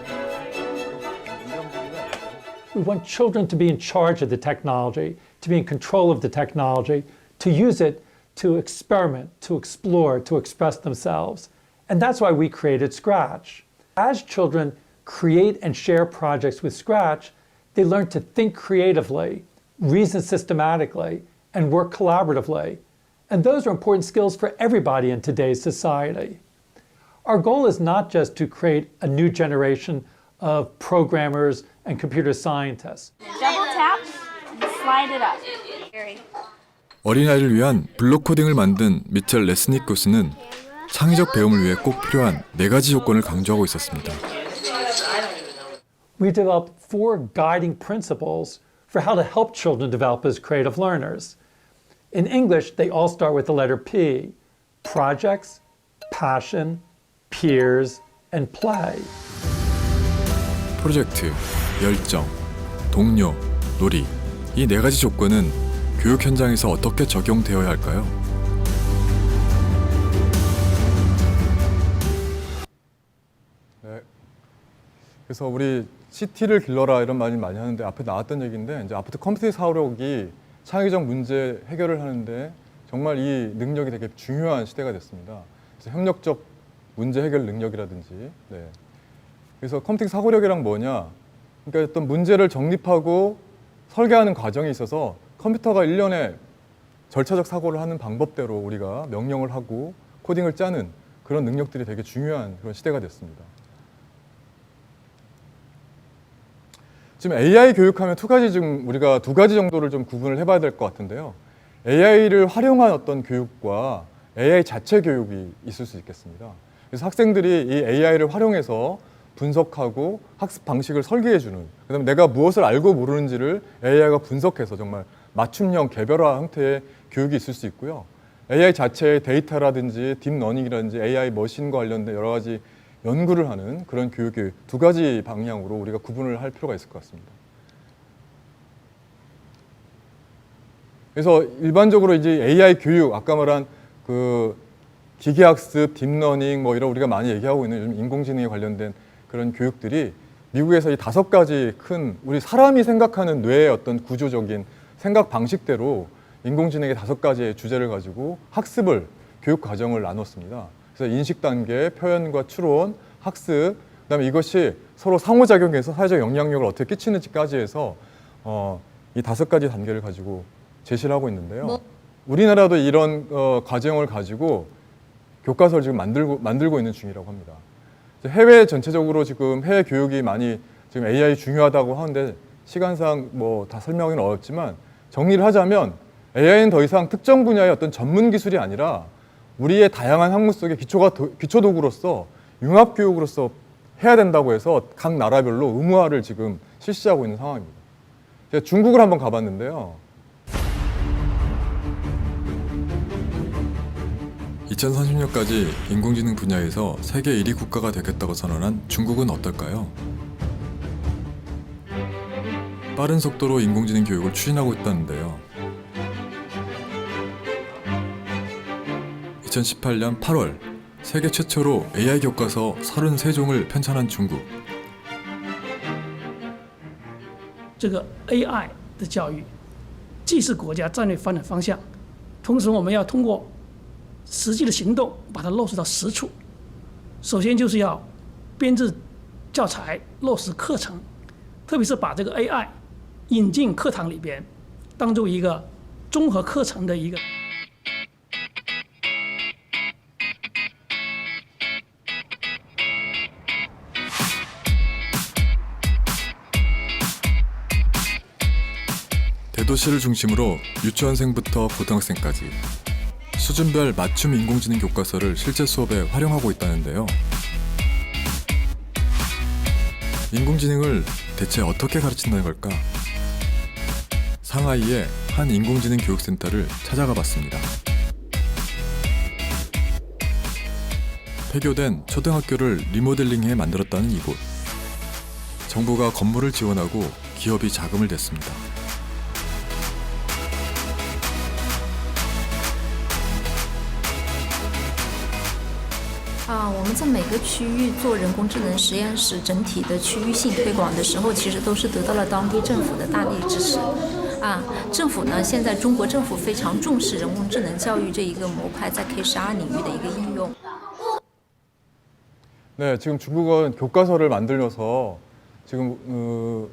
We want children to be in charge of the technology, to be in control of the technology, to use it to experiment, to explore, to express themselves. And that's why we created Scratch. As children create and share projects with Scratch, they learn to think creatively, reason systematically, and work collaboratively. And those are important skills for everybody in today's society. Our goal is not just to create a new generation of programmers and computer scientists. Double tap and slide it up. 어린아이를 위한 블록 코딩을 만든 미첼 레스닉 교수는 창의적 배움을 위해 꼭 필요한 4가지 조건을 강조하고 있었습니다. We developed 4 guiding principles for how to help children develop as creative learners. In English, they all start with the letter P: projects, passion, peers, and play. 프로젝트, 열정, 동료, 놀이. 이 4가지 조건은 교육 현장에서 어떻게 적용되어야 할까요? 네. 그래서 우리 CT를 길러라 이런 말을 많이 하는데 앞에 나왔던 얘기인데 이제 앞으로 컴퓨터 사고력이 창의적 문제 해결을 하는데 정말 이 능력이 되게 중요한 시대가 됐습니다. 그래서 협력적 문제 해결 능력이라든지 네. 그래서 컴퓨팅 사고력이란 뭐냐? 그러니까 어떤 문제를 정립하고 설계하는 과정에 있어서 컴퓨터가 일련의 절차적 사고를 하는 방법대로 우리가 명령을 하고 코딩을 짜는 그런 능력들이 되게 중요한 그런 시대가 됐습니다. 지금 AI 교육하면 우리가 2가지 정도를 좀 구분을 해봐야 될 것 같은데요. AI를 활용한 어떤 교육과 AI 자체 교육이 있을 수 있겠습니다. 그래서 학생들이 이 AI를 활용해서 분석하고 학습 방식을 설계해주는, 그다음에 내가 무엇을 알고 모르는지를 AI가 분석해서 정말 맞춤형 개별화 형태의 교육이 있을 수 있고요. AI 자체의 데이터라든지 딥러닝이라든지 AI 머신과 관련된 여러 가지 연구를 하는 그런 교육이 2가지 방향으로 우리가 구분을 할 필요가 있을 것 같습니다. 그래서 일반적으로 이제 AI 교육, 아까 말한 그 기계학습, 딥러닝 뭐 이런 우리가 많이 얘기하고 있는 요즘 인공지능에 관련된 그런 교육들이 미국에서 이 5가지 큰 우리 사람이 생각하는 뇌의 어떤 구조적인 생각 방식대로 인공지능의 5가지의 주제를 가지고 학습을 교육 과정을 나눴습니다. 그래서 인식 단계, 표현과 추론, 학습, 그다음에 이것이 서로 상호작용해서 사회적 영향력을 어떻게 끼치는지까지 해서 이 5가지 단계를 가지고 제시를 하고 있는데요. 우리나라도 이런 과정을 가지고 교과서를 지금 만들고 있는 중이라고 합니다. 해외 전체적으로 지금 해외 교육이 많이 지금 AI 중요하다고 하는데 시간상 뭐 다 설명하기는 어렵지만 정리를 하자면 AI는 더 이상 특정 분야의 어떤 전문 기술이 아니라 우리의 다양한 학문 속의 기초 도구로서 융합 교육으로서 해야 된다고 해서 각 나라별로 의무화를 지금 실시하고 있는 상황입니다. 제가 중국을 한번 가봤는데요. 2030년까지 인공지능 분야에서 세계 1위 국가가 되겠다고 선언한 중국은 어떨까요? 빠른 속도로 인공지능 교육을 추진하고 있다는데요. 2018년 8월 세계 최초로 AI 교과서 33종을 편찬한 중국. 这个 AI 的教育既是国家战略发展方向，同时我们要通过实际的行动把它落实到实处。首先就是要编制教材、落实课程，特别是把这个 AI 引进课堂里边，当做一个综合课程的一个。 대도시를 중심으로 유치원생부터 고등학생까지 수준별 맞춤 인공지능 교과서를 실제 수업에 활용하고 있다는데요. 인공지능을 대체 어떻게 가르친다는 걸까? 상하이의 한 인공지능 교육센터를 찾아가 봤습니다. 폐교된 초등학교를 리모델링해 만들었다는 이곳. 정부가 건물을 지원하고 기업이 자금을 댔습니다. 我们在每个区域做人工智能实验室整体的区域性推广的时候，其实都是得到了当地政府的大力支持。政府呢，现在中国政府非常重视人工智能教育这一个模块在 K12领域的一个应用。 네, 지금 중국은 교과서를 만들면서 지금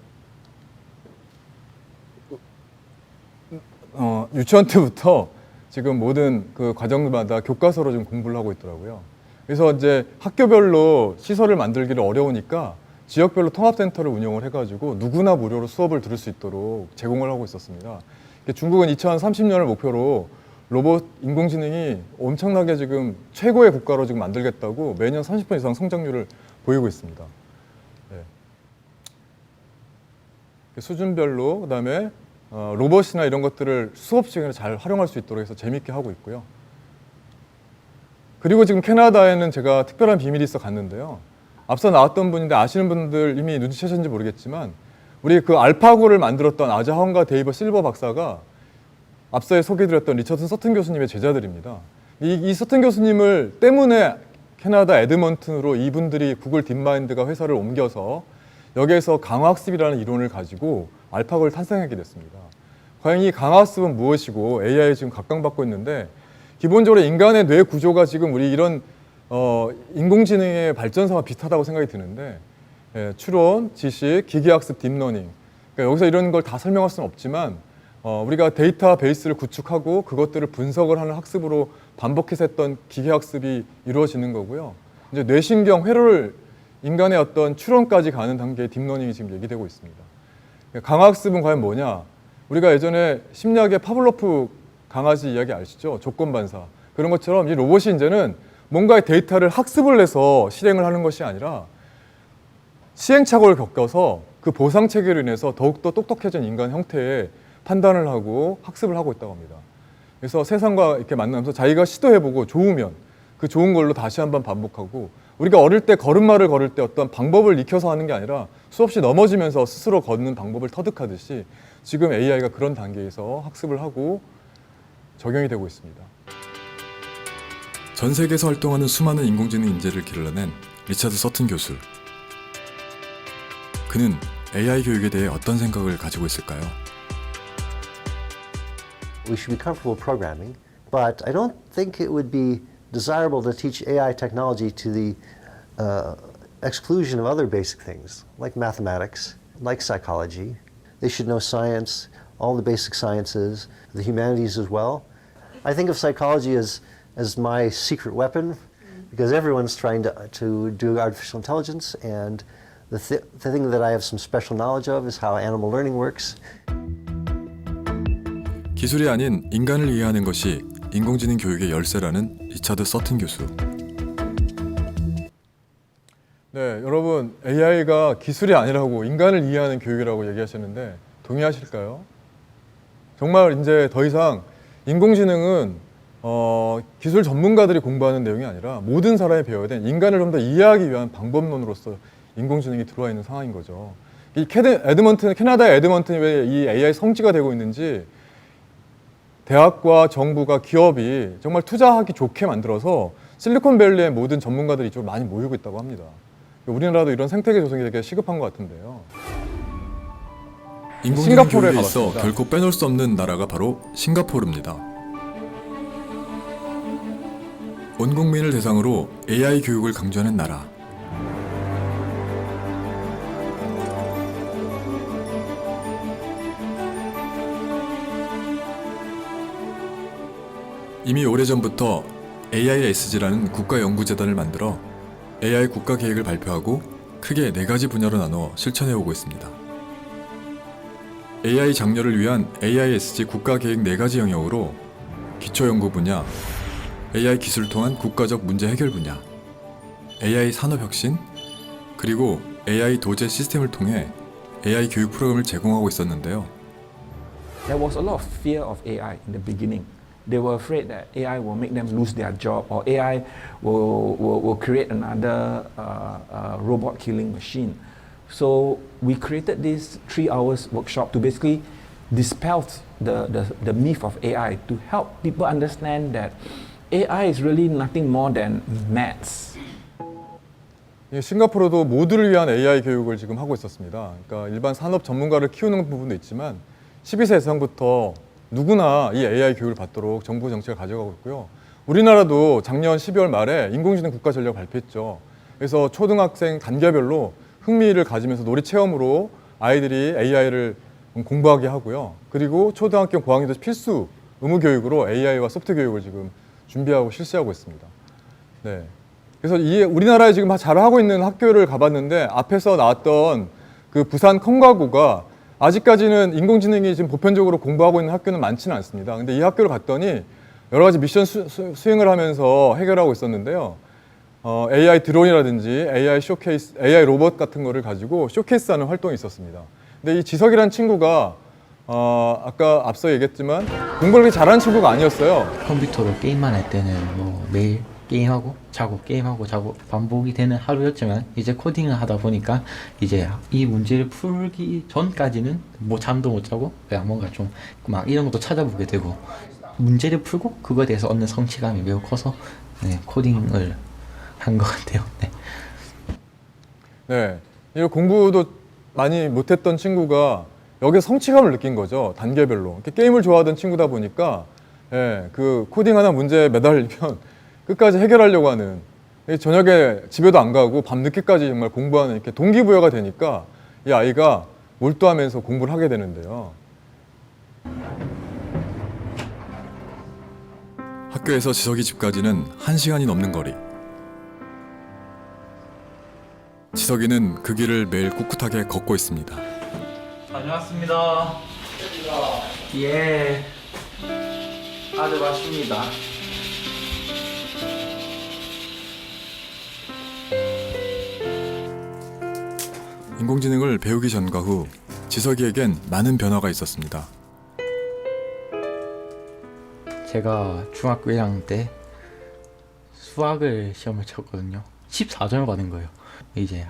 유치원 때부터 지금 모든 그 과정마다 교과서로 좀 공부를 하고 있더라고요. 그래서 이제 학교별로 시설을 만들기를 어려우니까 지역별로 통합센터를 운영을 해가지고 누구나 무료로 수업을 들을 수 있도록 제공을 하고 있었습니다. 중국은 2030년을 목표로 로봇 인공지능이 엄청나게 지금 최고의 국가로 지금 만들겠다고 매년 30% 이상 성장률을 보이고 있습니다. 네. 수준별로 그다음에 로봇이나 이런 것들을 수업 시간에 잘 활용할 수 있도록 해서 재미있게 하고 있고요. 그리고 지금 캐나다에는 제가 특별한 비밀이 있어 갔는데요. 앞서 나왔던 분인데 아시는 분들 이미 눈치채셨는지 모르겠지만 우리 그 알파고를 만들었던 아자헌과 데이버 실버 박사가 앞서에 소개해드렸던 리처드 서튼 교수님의 제자들입니다. 이 서튼 교수님을 때문에 캐나다 에드먼튼으로 이분들이 구글 딥마인드가 회사를 옮겨서 여기에서 강화학습이라는 이론을 가지고 알파고를 탄생하게 됐습니다. 과연 이 강화학습은 무엇이고 AI에 지금 각광받고 있는데 기본적으로 인간의 뇌 구조가 지금 우리 이런 인공지능의 발전사와 비슷하다고 생각이 드는데 추론, 지식, 기계학습, 딥러닝 그러니까 여기서 이런 걸 다 설명할 수는 없지만 우리가 데이터베이스를 구축하고 그것들을 분석을 하는 학습으로 반복해서 했던 기계학습이 이루어지는 거고요. 이제 뇌신경, 회로를 인간의 어떤 추론까지 가는 단계의 딥러닝이 지금 얘기되고 있습니다. 강화학습은 과연 뭐냐? 우리가 예전에 심리학의 파블로프 강아지 이야기 아시죠? 조건반사. 그런 것처럼 이 로봇이 이제는 뭔가의 데이터를 학습을 해서 실행을 하는 것이 아니라 시행착오를 겪어서 그 보상체계로 인해서 더욱더 똑똑해진 인간 형태의 판단을 하고 학습을 하고 있다고 합니다. 그래서 세상과 이렇게 만나면서 자기가 시도해보고 좋으면 그 좋은 걸로 다시 한번 반복하고 우리가 어릴 때 걸음마를 걸을 때 어떤 방법을 익혀서 하는 게 아니라 수없이 넘어지면서 스스로 걷는 방법을 터득하듯이 지금 AI가 그런 단계에서 학습을 하고 적용이 되고 있습니다. 전 세계에서 활동하는 수많은 인공지능 인재를 길러낸 리처드 서튼 교수. 그는 AI 교육에 대해 어떤 생각을 가지고 있을까요? We should be comfortable programming, but I don't think it would be desirable to teach AI technology to the exclusion of other basic things, like mathematics, like psychology. They should know science, all the basic sciences, the humanities as well. I think of psychology as my secret weapon, because everyone's trying to do artificial intelligence, and the thing that I have some special knowledge of is how animal learning works. 기술이 아닌 인간을 이해하는 것이 인공지능 교육의 열쇠라는 리처드 서튼 교수. 네, 여러분 AI가 기술이 아니라고 인간을 이해하는 교육이라고 얘기하셨는데 동의하실까요? 정말 이제 더 이상 인공지능은 기술 전문가들이 공부하는 내용이 아니라 모든 사람이 배워야 된 인간을 좀 더 이해하기 위한 방법론으로서 인공지능이 들어와 있는 상황인 거죠. 이 캐나다의 에드먼튼이 왜 이 AI 성지가 되고 있는지 대학과 정부가 기업이 정말 투자하기 좋게 만들어서 실리콘밸리의 모든 전문가들이 이쪽으로 많이 모이고 있다고 합니다. 우리나라도 이런 생태계 조성이 되게 시급한 것 같은데요. 인공지능 교육에 있어 결코 빼놓을 수 없는 나라가 바로 싱가포르입니다. 온 국민을 대상으로 AI 교육을 강조하는 나라. 이미 오래전부터 AISG라는 국가연구재단을 만들어 AI 국가계획을 발표하고 크게 4가지 분야로 나눠 실천해오고 있습니다. AI 장려를 위한 AISG 국가계획 4가지 영역으로 기초연구 분야, AI 기술을 통한 국가적 문제 해결 분야, AI 산업혁신, 그리고 AI 도제 시스템을 통해 AI 교육 프로그램을 제공하고 있었는데요. There was a lot of fear of AI in the beginning. They were afraid that AI will make them lose their job, or AI will create another robot killing machine. So we created this 3 hours workshop to basically dispel the myth of AI, to help people understand that AI is really nothing more than maths. 싱가포르도 모두를 위한 AI 교육을 지금 하고 있었습니다. 그러니까 일반 산업 전문가를 키우는 부분도 있지만 12세 이상부터 누구나 이 AI 교육을 받도록 정부 정책을 가져가고 있고요. 우리나라도 작년 12월 말에 인공지능 국가전략 발표했죠. 그래서 초등학생 단계별로 흥미를 가지면서 놀이 체험으로 아이들이 AI를 공부하게 하고요. 그리고 초등학교 고학년도 필수 의무 교육으로 AI와 소프트 교육을 지금 준비하고 실시하고 있습니다. 네. 그래서 우리나라에 지금 잘하고 있는 학교를 가봤는데 앞에서 나왔던 그 부산 컴가고가 아직까지는 인공지능이 지금 보편적으로 공부하고 있는 학교는 많지는 않습니다. 근데 이 학교를 갔더니 여러 가지 미션 수행을 하면서 해결하고 있었는데요. AI 드론이라든지 AI 쇼케이스, AI 로봇 같은 거를 가지고 쇼케이스하는 활동이 있었습니다. 근데 이 지석이라는 친구가 아까 앞서 얘기했지만 공부를 그렇게 잘하는 친구가 아니었어요. 컴퓨터로 게임만 할 때는 뭐 매일 게임하고 자고 게임하고 자고 반복이 되는 하루였지만 이제 코딩을 하다 보니까 이제 이 문제를 풀기 전까지는 뭐 잠도 못 자고 그냥 뭔가 좀 막 이런 것도 찾아보게 되고 문제를 풀고 그거에 대해서 얻는 성취감이 매우 커서 네, 코딩을 한 것 같아요. 네. 네, 이 공부도 많이 못했던 친구가 여기서 성취감을 느낀 거죠. 단계별로. 이렇게 게임을 좋아하던 친구다 보니까 예, 그 코딩 하나 문제에 매달리면 끝까지 해결하려고 하는, 저녁에 집에도 안 가고 밤 늦게까지 정말 공부하는 이렇게 동기부여가 되니까 이 아이가 몰두하면서 공부를 하게 되는데요. 학교에서 지석이 집까지는 1시간이 넘는 거리. 지석이는 그 길을 매일 꿋꿋하게 걷고 있습니다. 다녀왔습니다. 예. 아주 맛있습니다. 인공지능을 배우기 전과 후 지석이에겐 많은 변화가 있었습니다. 제가 중학교 1학년 때 수학을 시험을 쳤거든요. 14점을 받은 거예요. 이제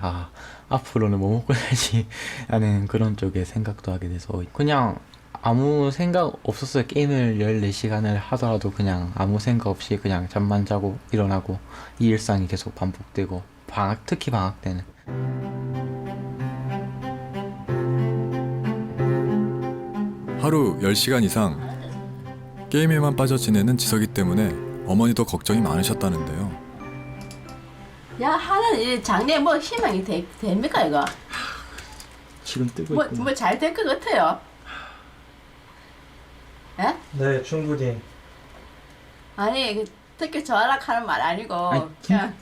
앞으로는 뭐 먹고 살지 라는 그런 쪽에 생각도 하게 돼서 그냥 아무 생각 없었어요. 게임을 14시간을 하더라도 그냥 아무 생각 없이 그냥 잠만 자고 일어나고 이 일상이 계속 반복되고 특히 방학 때는 하루 10시간 이상 게임에만 빠져 지내는 지석이 때문에 어머니도 걱정이 많으셨다는데요. 야, 하는 이 장래에 뭐 희망이 됩니까 이거? 지금 뜨고 있고 뭐 잘 될 것 같아요. 예? 네, 충분히. 아니 특히 저하라 하는 말 아니고 그냥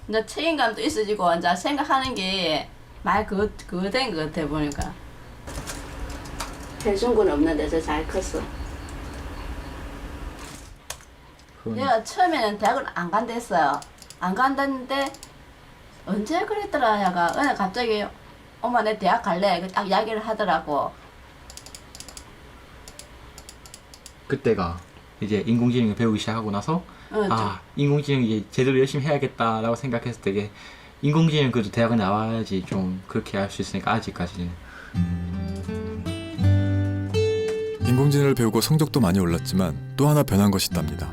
이제 책임감도 있어지고 이제 생각하는 게 말 그거 된 것 같아 보니까. 해준 건 없는데 저 잘 컸어. 내가 처음에는 대학을 안 간다 했어요. 안 간다는데 언제 그랬더라 야가 어느 갑자기 엄마 내 대학 갈래 딱 이야기를 하더라고. 그때가 이제 인공지능을 배우기 시작하고 나서 인공지능 이제 제대로 열심히 해야겠다라고 생각했을 때게 인공지능 그래도 대학에 나와야지 좀 그렇게 할 수 있으니까 아직까지는. 인공지능을 배우고 성적도 많이 올랐지만 또 하나 변한 것이 있답니다.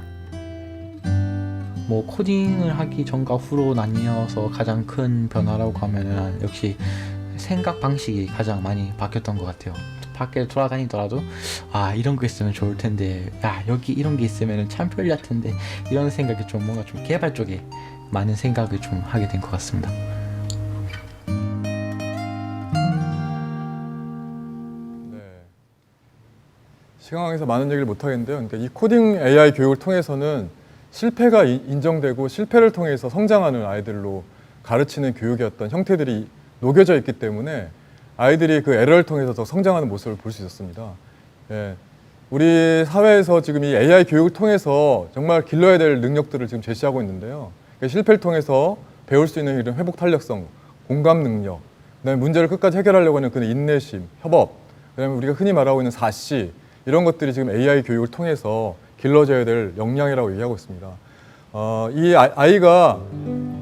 뭐 코딩을 하기 전과 후로 나뉘어서 가장 큰 변화라고 하면은 역시 생각 방식이 가장 많이 바뀌었던 것 같아요. 밖에 돌아다니더라도 이런 거 있으면 좋을 텐데 여기 이런 게 있으면 참 편리할 텐데 이런 생각이 좀 뭔가 좀 개발 쪽에 많은 생각을 좀 하게 된 것 같습니다. 시간에서 많은 얘기를 못 하겠는데요. 그러니까 이 코딩 AI 교육을 통해서는 실패가 인정되고 실패를 통해서 성장하는 아이들로 가르치는 교육의 어떤 형태들이 녹여져 있기 때문에 아이들이 그 에러를 통해서 더 성장하는 모습을 볼 수 있었습니다. 예. 우리 사회에서 지금 이 AI 교육을 통해서 정말 길러야 될 능력들을 지금 제시하고 있는데요. 그러니까 실패를 통해서 배울 수 있는 이런 회복 탄력성, 공감 능력, 그다음에 문제를 끝까지 해결하려고 하는 그 인내심, 협업, 그다음에 우리가 흔히 말하고 있는 4C 이런 것들이 지금 AI 교육을 통해서 길러져야 될 역량이라고 얘기하고 있습니다. 이 아이가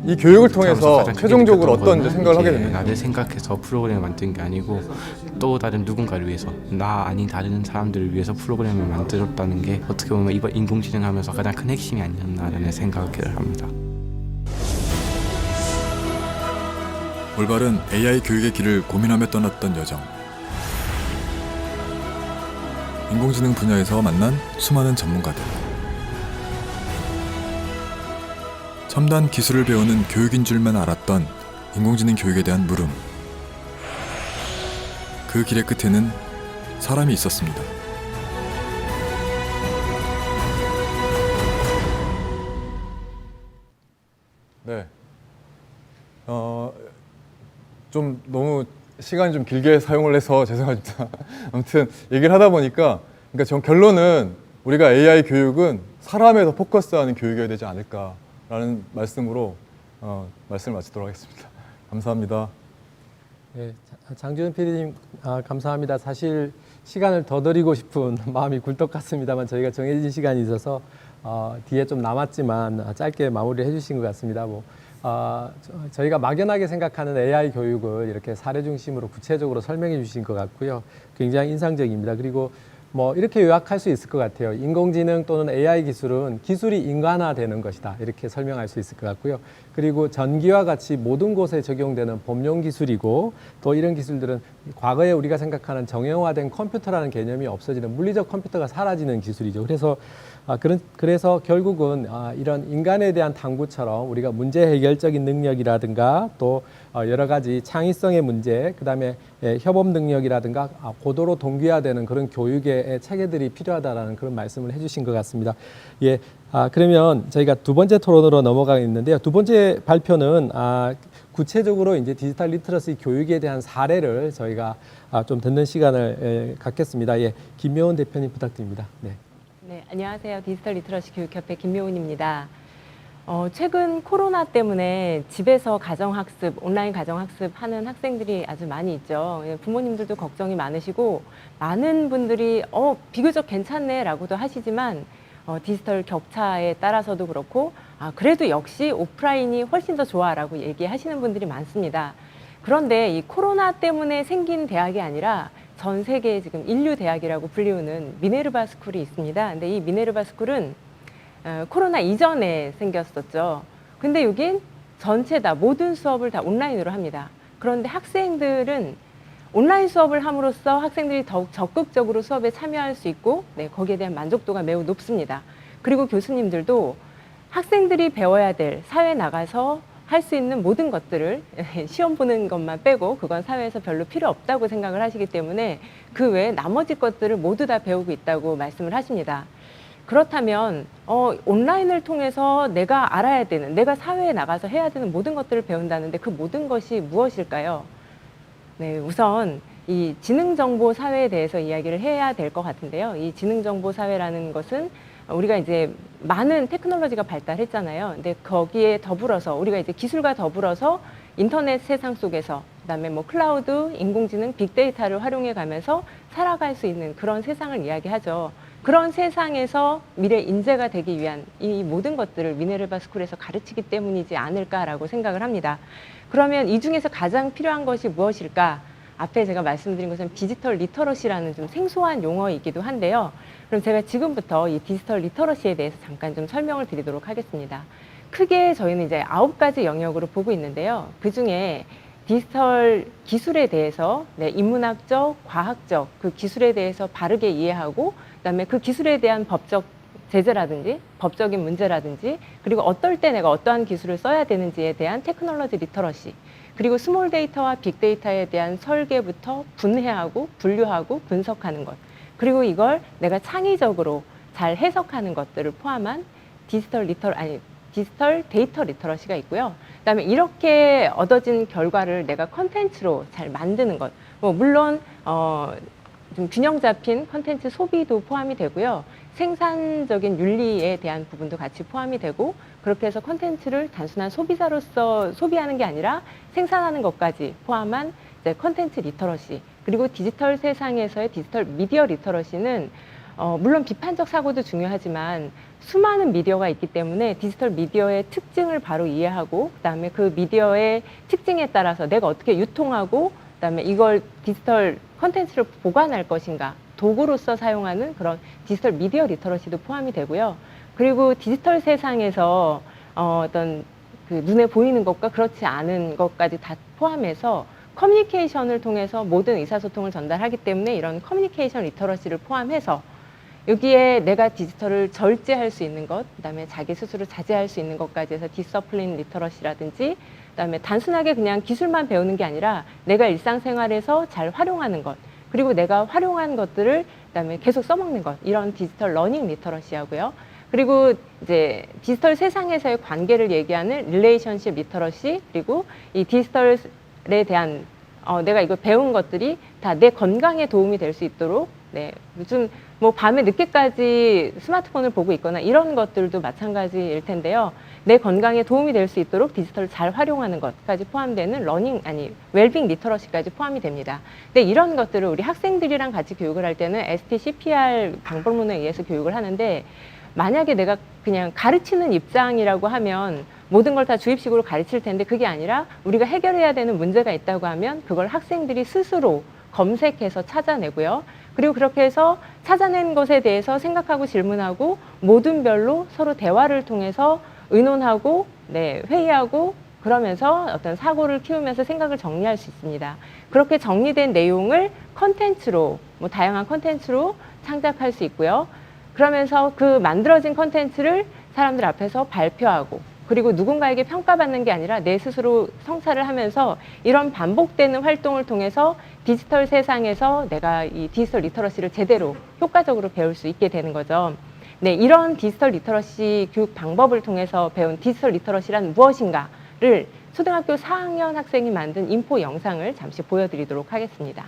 이 교육을 통해서 최종적으로 어떤 생각을 하게 됐는지. 나를 생각해서 프로그램을 만든 게 아니고 또 다른 누군가를 위해서 나 아닌 다른 사람들을 위해서 프로그램을 만들었다는 게 어떻게 보면 이번 인공지능 하면서 가장 큰 핵심이 아니었나라는 생각을 합니다. 올바른 AI 교육의 길을 고민하며 떠났던 여정. 인공지능 분야에서 만난 수많은 전문가들. 첨단 기술을 배우는 교육인 줄만 알았던 인공지능 교육에 대한 물음. 그 길의 끝에는 사람이 있었습니다. 네. 좀 너무 시간 좀 길게 사용을 해서 죄송합니다. 아무튼 얘기를 하다 보니까 그러니까 전 결론은 우리가 AI 교육은 사람에 더 포커스하는 교육이어야 되지 않을까라는 말씀으로 말씀을 마치도록 하겠습니다. 감사합니다. 네, 장준현 PD님 감사합니다. 사실 시간을 더 드리고 싶은 마음이 굴뚝 같습니다만 저희가 정해진 시간이 있어서 뒤에 좀 남았지만 짧게 마무리를 해주신 것 같습니다. 저희가 막연하게 생각하는 AI 교육을 이렇게 사례 중심으로 구체적으로 설명해 주신 것 같고요. 굉장히 인상적입니다. 그리고 이렇게 요약할 수 있을 것 같아요. 인공지능 또는 AI 기술은 기술이 인간화되는 것이다. 이렇게 설명할 수 있을 것 같고요. 그리고 전기와 같이 모든 곳에 적용되는 범용 기술이고 또 이런 기술들은 과거에 우리가 생각하는 정형화된 컴퓨터라는 개념이 없어지는 물리적 컴퓨터가 사라지는 기술이죠. 그래서 결국은 이런 인간에 대한 탐구처럼 우리가 문제 해결적인 능력이라든가 또 여러 가지 창의성의 문제, 그다음에 협업 능력이라든가 고도로 동기화되는 그런 교육의 체계들이 필요하다라는 그런 말씀을 해주신 것 같습니다. 예, 그러면 저희가 두 번째 토론으로 넘어가겠는데요. 두 번째 발표는 구체적으로 이제 디지털 리터러시 교육에 대한 사례를 저희가 좀 듣는 시간을 갖겠습니다. 예, 김묘은 대표님 부탁드립니다. 네. 네, 안녕하세요. 디지털 리터러시 교육협회 김묘은입니다. 최근 코로나 때문에 집에서 가정학습, 온라인 가정학습 하는 학생들이 아주 많이 있죠. 부모님들도 걱정이 많으시고 많은 분들이 비교적 괜찮네 라고도 하시지만 디지털 격차에 따라서도 그렇고 그래도 역시 오프라인이 훨씬 더 좋아 라고 얘기하시는 분들이 많습니다. 그런데 이 코로나 때문에 생긴 대학이 아니라 전 세계 지금 인류 대학이라고 불리우는 미네르바 스쿨이 있습니다. 근데 이 미네르바 스쿨은 코로나 이전에 생겼었죠. 근데 여긴 전체 다 모든 수업을 다 온라인으로 합니다. 그런데 학생들은 온라인 수업을 함으로써 학생들이 더욱 적극적으로 수업에 참여할 수 있고 거기에 대한 만족도가 매우 높습니다. 그리고 교수님들도 학생들이 배워야 될 사회에 나가서 할 수 있는 모든 것들을 시험 보는 것만 빼고 그건 사회에서 별로 필요 없다고 생각을 하시기 때문에 그 외에 나머지 것들을 모두 다 배우고 있다고 말씀을 하십니다. 그렇다면 온라인을 통해서 내가 알아야 되는, 내가 사회에 나가서 해야 되는 모든 것들을 배운다는데 그 모든 것이 무엇일까요? 네, 우선 이 지능정보 사회에 대해서 이야기를 해야 될 것 같은데요. 이 지능정보 사회라는 것은 우리가 이제 많은 테크놀로지가 발달했잖아요. 근데 거기에 더불어서 우리가 이제 기술과 더불어서 인터넷 세상 속에서 그다음에 클라우드, 인공지능, 빅데이터를 활용해 가면서 살아갈 수 있는 그런 세상을 이야기하죠. 그런 세상에서 미래 인재가 되기 위한 이 모든 것들을 미네르바 스쿨에서 가르치기 때문이지 않을까라고 생각을 합니다. 그러면 이 중에서 가장 필요한 것이 무엇일까? 앞에 제가 말씀드린 것은 디지털 리터러시라는 좀 생소한 용어이기도 한데요. 그럼 제가 지금부터 이 디지털 리터러시에 대해서 잠깐 좀 설명을 드리도록 하겠습니다. 크게 저희는 이제 9가지 영역으로 보고 있는데요. 그 중에 디지털 기술에 대해서 인문학적, 과학적 그 기술에 대해서 바르게 이해하고 그다음에 그 기술에 대한 법적 제재라든지 법적인 문제라든지 그리고 어떨 때 내가 어떠한 기술을 써야 되는지에 대한 테크놀로지 리터러시 그리고 스몰 데이터와 빅데이터에 대한 설계부터 분해하고 분류하고 분석하는 것 그리고 이걸 내가 창의적으로 잘 해석하는 것들을 포함한 디지털 데이터 리터러시가 있고요. 그다음에 이렇게 얻어진 결과를 내가 컨텐츠로 잘 만드는 것. 물론 좀 균형 잡힌 컨텐츠 소비도 포함이 되고요. 생산적인 윤리에 대한 부분도 같이 포함이 되고 그렇게 해서 컨텐츠를 단순한 소비자로서 소비하는 게 아니라 생산하는 것까지 포함한 컨텐츠 리터러시 그리고 디지털 세상에서의 디지털 미디어 리터러시는 물론 비판적 사고도 중요하지만 수많은 미디어가 있기 때문에 디지털 미디어의 특징을 바로 이해하고 그다음에 그 미디어의 특징에 따라서 내가 어떻게 유통하고 그다음에 이걸 디지털 컨텐츠를 보관할 것인가 도구로서 사용하는 그런 디지털 미디어 리터러시도 포함이 되고요. 그리고 디지털 세상에서 어떤 그 눈에 보이는 것과 그렇지 않은 것까지 다 포함해서 커뮤니케이션을 통해서 모든 의사소통을 전달하기 때문에 이런 커뮤니케이션 리터러시를 포함해서 여기에 내가 디지털을 절제할 수 있는 것, 그다음에 자기 스스로 자제할 수 있는 것까지 해서 디서플린 리터러시라든지 그다음에 단순하게 그냥 기술만 배우는 게 아니라 내가 일상생활에서 잘 활용하는 것, 그리고 내가 활용한 것들을 그다음에 계속 써먹는 것, 이런 디지털 러닝 리터러시하고요. 그리고 이제 디지털 세상에서의 관계를 얘기하는 릴레이션십 리터러시, 그리고 이 디지털에 대한 내가 이거 배운 것들이 다 내 건강에 도움이 될 수 있도록 네, 요즘 뭐 밤에 늦게까지 스마트폰을 보고 있거나 이런 것들도 마찬가지일 텐데요. 내 건강에 도움이 될 수 있도록 디지털을 잘 활용하는 것까지 포함되는 웰빙 리터러시까지 포함이 됩니다. 근데 이런 것들을 우리 학생들이랑 같이 교육을 할 때는 STCPR 방법론에 의해서 교육을 하는데 만약에 내가 그냥 가르치는 입장이라고 하면 모든 걸 다 주입식으로 가르칠 텐데 그게 아니라 우리가 해결해야 되는 문제가 있다고 하면 그걸 학생들이 스스로 검색해서 찾아내고요. 그리고 그렇게 해서 찾아낸 것에 대해서 생각하고 질문하고 모든 별로 서로 대화를 통해서 의논하고 네, 회의하고 그러면서 어떤 사고를 키우면서 생각을 정리할 수 있습니다. 그렇게 정리된 내용을 컨텐츠로 뭐 다양한 컨텐츠로 창작할 수 있고요. 그러면서 그 만들어진 컨텐츠를 사람들 앞에서 발표하고 그리고 누군가에게 평가받는 게 아니라 내 스스로 성찰을 하면서 이런 반복되는 활동을 통해서 디지털 세상에서 내가 이 디지털 리터러시를 제대로 효과적으로 배울 수 있게 되는 거죠. 네, 이런 디지털 리터러시 교육 방법을 통해서 배운 디지털 리터러시란 무엇인가를 초등학교 4학년 학생이 만든 인포 영상을 잠시 보여드리도록 하겠습니다.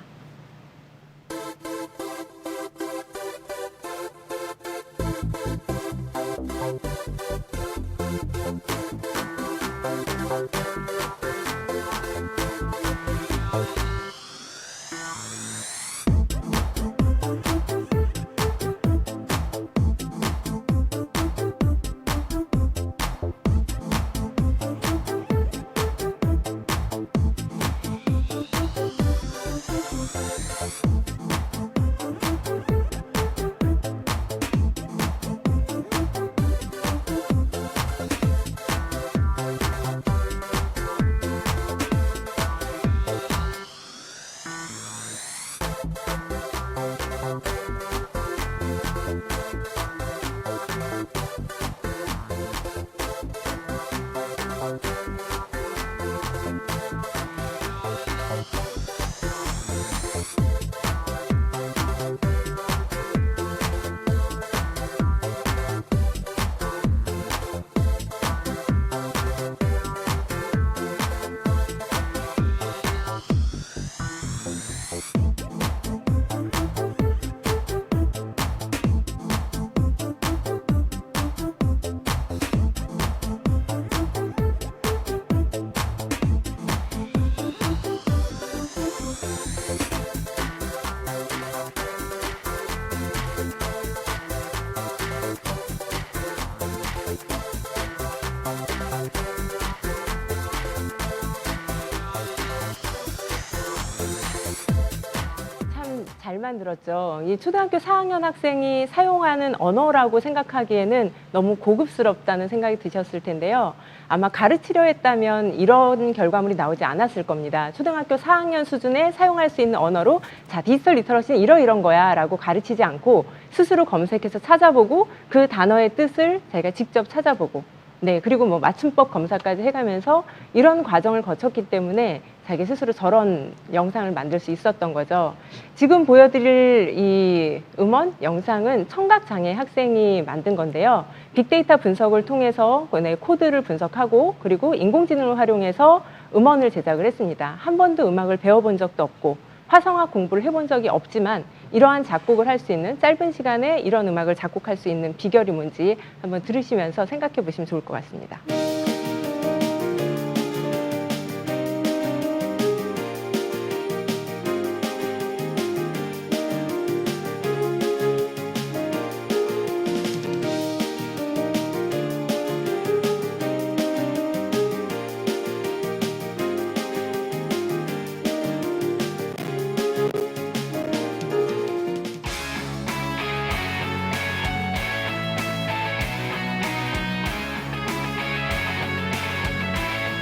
잘 만들었죠. 이 초등학교 4학년 학생이 사용하는 언어라고 생각하기에는 너무 고급스럽다는 생각이 드셨을 텐데요. 아마 가르치려 했다면 이런 결과물이 나오지 않았을 겁니다. 초등학교 4학년 수준에 사용할 수 있는 언어로 자, 디지털 리터러시는 이런 거야 라고 가르치지 않고 스스로 검색해서 찾아보고 그 단어의 뜻을 자기가 직접 찾아보고 네, 그리고 뭐 맞춤법 검사까지 해가면서 이런 과정을 거쳤기 때문에 자기 스스로 저런 영상을 만들 수 있었던 거죠. 지금 보여드릴 이 음원 영상은 청각장애 학생이 만든 건데요. 빅데이터 분석을 통해서 코드를 분석하고 그리고 인공지능을 활용해서 음원을 제작을 했습니다. 한 번도 음악을 배워본 적도 없고 화성학 공부를 해본 적이 없지만 이러한 작곡을 할 수 있는 짧은 시간에 이런 음악을 작곡할 수 있는 비결이 뭔지 한번 들으시면서 생각해 보시면 좋을 것 같습니다.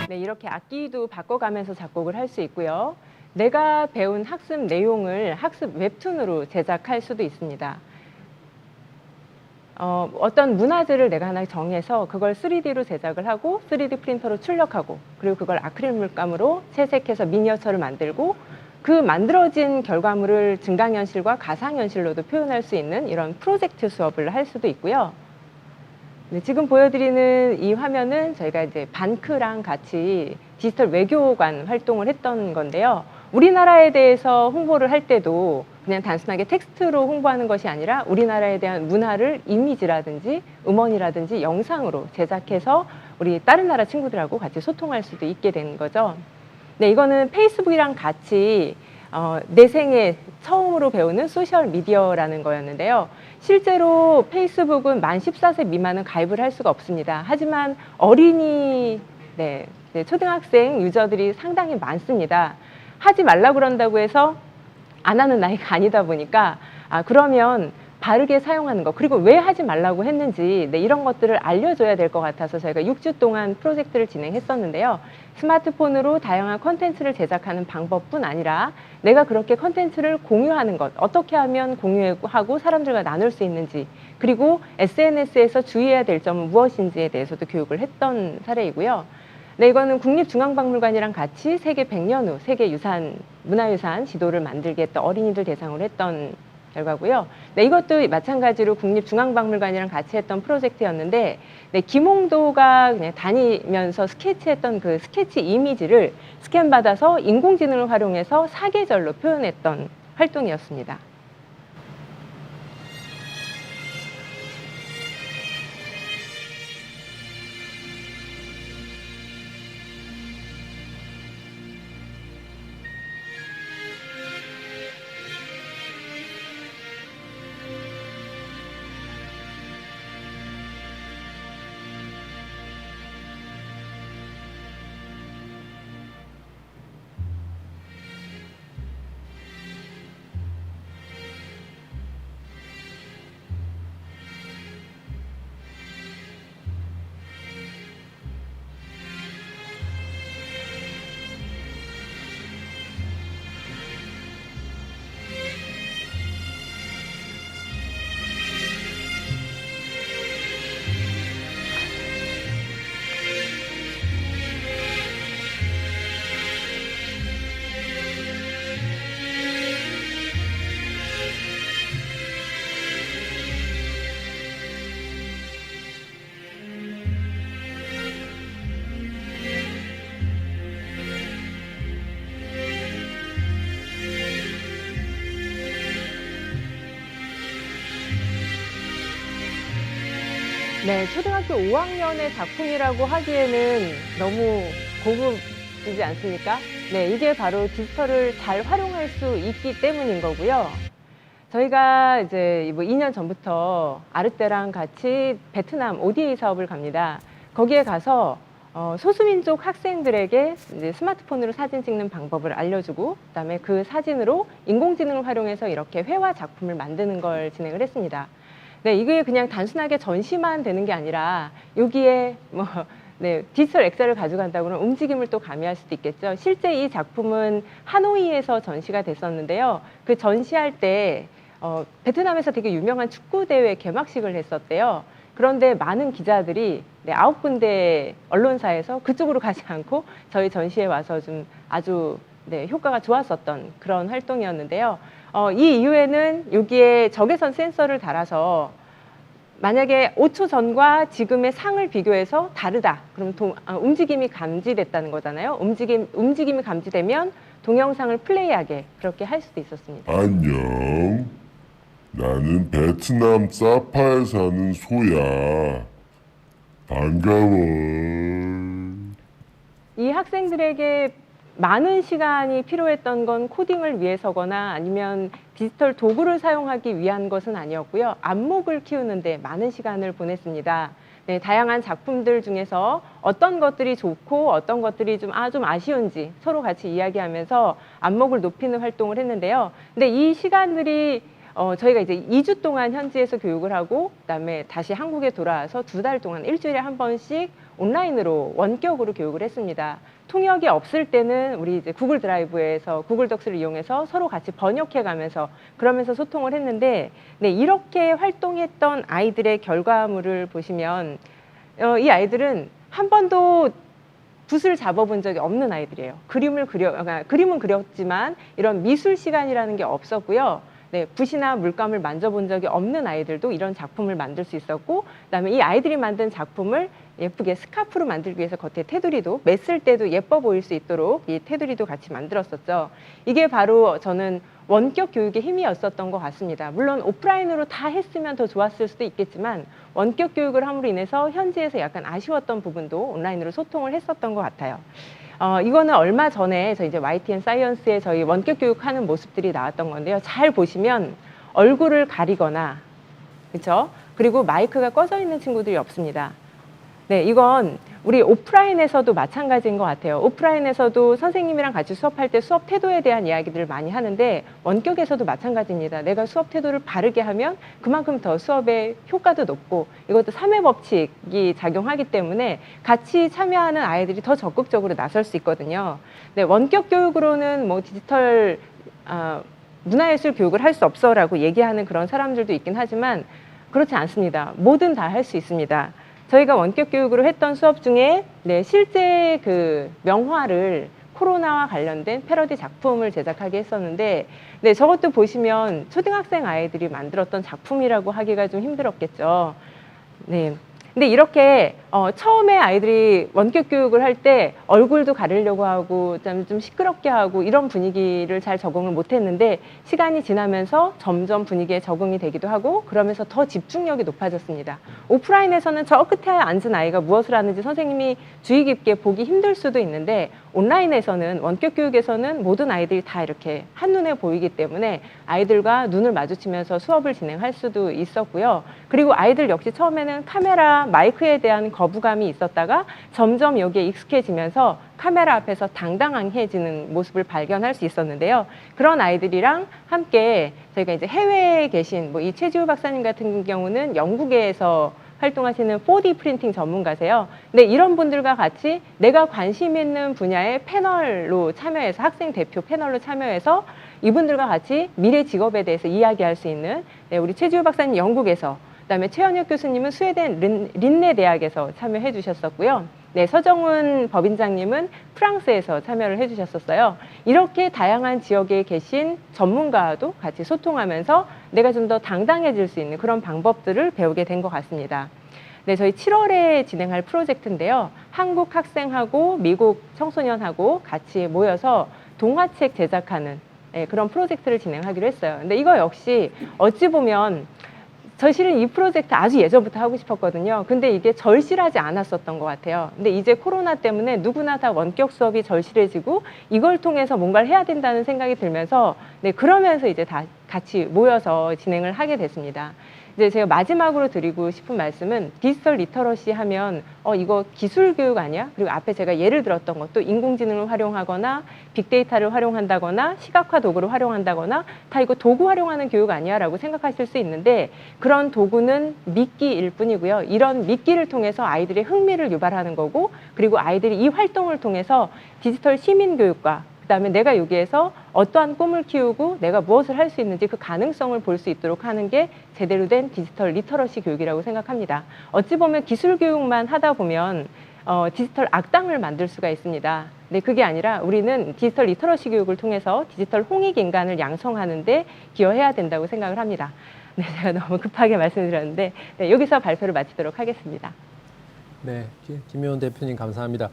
네, 이렇게 악기도 바꿔가면서 작곡을 할 수 있고요. 내가 배운 학습 내용을 학습 웹툰으로 제작할 수도 있습니다. 어떤 문화재를 내가 하나 정해서 그걸 3D로 제작을 하고 3D 프린터로 출력하고 그리고 그걸 아크릴 물감으로 채색해서 미니어처를 만들고 그 만들어진 결과물을 증강현실과 가상현실로도 표현할 수 있는 이런 프로젝트 수업을 할 수도 있고요. 네, 지금 보여드리는 이 화면은 저희가 이제 반크랑 같이 디지털 외교관 활동을 했던 건데요. 우리나라에 대해서 홍보를 할 때도 그냥 단순하게 텍스트로 홍보하는 것이 아니라 우리나라에 대한 문화를 이미지라든지 음원이라든지 영상으로 제작해서 우리 다른 나라 친구들하고 같이 소통할 수도 있게 된 거죠. 네, 이거는 페이스북이랑 같이 내 생에 처음으로 배우는 소셜 미디어라는 거였는데요. 실제로 페이스북은 만 14세 미만은 가입을 할 수가 없습니다. 하지만 어린이 초등학생 유저들이 상당히 많습니다. 하지 말라고 그런다고 해서 안 하는 나이가 아니다 보니까 그러면 바르게 사용하는 것, 그리고 왜 하지 말라고 했는지 이런 것들을 알려줘야 될 것 같아서 저희가 6주 동안 프로젝트를 진행했었는데요. 스마트폰으로 다양한 콘텐츠를 제작하는 방법뿐 아니라 내가 그렇게 콘텐츠를 공유하는 것, 어떻게 하면 공유하고 사람들과 나눌 수 있는지, 그리고 SNS에서 주의해야 될 점은 무엇인지에 대해서도 교육을 했던 사례이고요. 네, 이거는 국립중앙박물관이랑 같이 세계 100년 후 세계 문화유산 지도를 만들게 했던 어린이들 대상으로 했던 결과고요. 네, 이것도 마찬가지로 국립중앙박물관이랑 같이 했던 프로젝트였는데, 네, 김홍도가 그냥 다니면서 스케치했던 그 스케치 이미지를 스캔받아서 인공지능을 활용해서 사계절로 표현했던 활동이었습니다. 네, 초등학교 5학년의 작품이라고 하기에는 너무 고급이지 않습니까? 네, 이게 바로 디지털을 잘 활용할 수 있기 때문인 거고요. 저희가 이제 2년 전부터 아르떼랑 같이 베트남 ODA 사업을 갑니다. 거기에 가서 소수민족 학생들에게 이제 스마트폰으로 사진 찍는 방법을 알려주고, 그다음에 그 사진으로 인공지능을 활용해서 이렇게 회화 작품을 만드는 걸 진행을 했습니다. 네, 이게 그냥 단순하게 전시만 되는 게 아니라 여기에 디지털 엑셀을 가져간다고 하면 움직임을 또 가미할 수도 있겠죠. 실제 이 작품은 하노이에서 전시가 됐었는데요. 그 전시할 때 베트남에서 되게 유명한 축구 대회 개막식을 했었대요. 그런데 많은 기자들이 9군데 언론사에서 그쪽으로 가지 않고 저희 전시에 와서 좀 아주 효과가 좋았었던 그런 활동이었는데요. 이 이후에는 여기에 적외선 센서를 달아서 만약에 5초 전과 지금의 상을 비교해서 다르다. 그럼 움직임이 감지됐다는 거잖아요. 움직임이 감지되면 동영상을 플레이하게 그렇게 할 수도 있었습니다. 안녕. 나는 베트남 사파에 사는 소야. 반가워. 이 학생들에게 많은 시간이 필요했던 건 코딩을 위해서거나 아니면 디지털 도구를 사용하기 위한 것은 아니었고요. 안목을 키우는데 많은 시간을 보냈습니다. 네, 다양한 작품들 중에서 어떤 것들이 좋고 어떤 것들이 좀 아쉬운지 서로 같이 이야기하면서 안목을 높이는 활동을 했는데요. 근데 이 시간들이 저희가 이제 2주 동안 현지에서 교육을 하고 그다음에 다시 한국에 돌아와서 2달 동안 일주일에 한 번씩 온라인으로 원격으로 교육을 했습니다. 통역이 없을 때는 우리 이제 구글 드라이브에서 구글 덕스를 이용해서 서로 같이 번역해가면서 그러면서 소통을 했는데, 네, 이렇게 활동했던 아이들의 결과물을 보시면 이 아이들은 한 번도 붓을 잡아본 적이 없는 아이들이에요. 그림은 그렸지만 이런 미술 시간이라는 게 없었고요. 네, 붓이나 물감을 만져본 적이 없는 아이들도 이런 작품을 만들 수 있었고, 그다음에 이 아이들이 만든 작품을 예쁘게 스카프로 만들기 위해서 겉에 테두리도 맸을 때도 예뻐 보일 수 있도록 이 테두리도 같이 만들었었죠. 이게 바로 저는 원격 교육의 힘이었었던 것 같습니다. 물론 오프라인으로 다 했으면 더 좋았을 수도 있겠지만 원격 교육을 함으로 인해서 현지에서 약간 아쉬웠던 부분도 온라인으로 소통을 했었던 것 같아요. 이거는 얼마 전에 저 이제 YTN 사이언스에 저희 원격 교육하는 모습들이 나왔던 건데요. 잘 보시면 얼굴을 가리거나, 그렇죠? 그리고 마이크가 꺼져 있는 친구들이 없습니다. 네, 이건 우리 오프라인에서도 마찬가지인 것 같아요. 오프라인에서도 선생님이랑 같이 수업할 때 수업 태도에 대한 이야기들을 많이 하는데 원격에서도 마찬가지입니다. 내가 수업 태도를 바르게 하면 그만큼 더 수업의 효과도 높고, 이것도 3회 법칙이 작용하기 때문에 같이 참여하는 아이들이 더 적극적으로 나설 수 있거든요. 네, 원격 교육으로는 뭐 디지털 문화예술 교육을 할 수 없어라고 얘기하는 그런 사람들도 있긴 하지만 그렇지 않습니다. 뭐든 다 할 수 있습니다. 저희가 원격 교육으로 했던 수업 중에 네, 실제 그 명화를 코로나와 관련된 패러디 작품을 제작하게 했었는데, 네, 저것도 보시면 초등학생 아이들이 만들었던 작품이라고 하기가 좀 힘들었겠죠. 네. 근데 이렇게 처음에 아이들이 원격 교육을 할 때 얼굴도 가리려고 하고 좀 시끄럽게 하고 이런 분위기를 잘 적응을 못했는데, 시간이 지나면서 점점 분위기에 적응이 되기도 하고 그러면서 더 집중력이 높아졌습니다. 오프라인에서는 저 끝에 앉은 아이가 무엇을 하는지 선생님이 주의 깊게 보기 힘들 수도 있는데, 온라인에서는 원격 교육에서는 모든 아이들이 다 이렇게 한눈에 보이기 때문에 아이들과 눈을 마주치면서 수업을 진행할 수도 있었고요. 그리고 아이들 역시 처음에는 카메라, 마이크에 대한 거부감이 있었다가 점점 여기에 익숙해지면서 카메라 앞에서 당당해지는 모습을 발견할 수 있었는데요. 그런 아이들이랑 함께 저희가 이제 해외에 계신 뭐 이 최지우 박사님 같은 경우는 영국에서 활동하시는 4D 프린팅 전문가세요. 근데 이런 분들과 같이 내가 관심 있는 분야의 패널로 참여해서, 학생 대표 패널로 참여해서 이분들과 같이 미래 직업에 대해서 이야기할 수 있는, 네, 우리 최지우 박사님 영국에서, 그다음에 최현혁 교수님은 스웨덴 린네 대학에서 참여해 주셨었고요. 네, 서정훈 법인장님은 프랑스에서 참여를 해 주셨었어요. 이렇게 다양한 지역에 계신 전문가와도 같이 소통하면서 내가 좀 더 당당해질 수 있는 그런 방법들을 배우게 된 것 같습니다. 네, 저희 7월에 진행할 프로젝트인데요. 한국 학생하고 미국 청소년하고 같이 모여서 동화책 제작하는, 네, 그런 프로젝트를 진행하기로 했어요. 근데 이거 역시 어찌 보면 저 실은 이 프로젝트 아주 예전부터 하고 싶었거든요. 근데 이게 절실하지 않았었던 것 같아요. 근데 이제 코로나 때문에 누구나 다 원격 수업이 절실해지고 이걸 통해서 뭔가를 해야 된다는 생각이 들면서, 네, 그러면서 이제 다 같이 모여서 진행을 하게 됐습니다. 이제 제가 마지막으로 드리고 싶은 말씀은, 디지털 리터러시 하면 이거 기술 교육 아니야? 그리고 앞에 제가 예를 들었던 것도 인공지능을 활용하거나 빅데이터를 활용한다거나 시각화 도구를 활용한다거나 다 이거 도구 활용하는 교육 아니야? 라고 생각하실 수 있는데, 그런 도구는 미끼일 뿐이고요. 이런 미끼를 통해서 아이들의 흥미를 유발하는 거고, 그리고 아이들이 이 활동을 통해서 디지털 시민 교육과 그다음에 내가 여기에서 어떠한 꿈을 키우고 내가 무엇을 할 수 있는지 그 가능성을 볼 수 있도록 하는 게 제대로 된 디지털 리터러시 교육이라고 생각합니다. 어찌 보면 기술 교육만 하다 보면 디지털 악당을 만들 수가 있습니다. 근데 그게 아니라 우리는 디지털 리터러시 교육을 통해서 디지털 홍익 인간을 양성하는 데 기여해야 된다고 생각을 합니다. 네, 제가 너무 급하게 말씀드렸는데, 네, 여기서 발표를 마치도록 하겠습니다. 네, 김효은 대표님 감사합니다.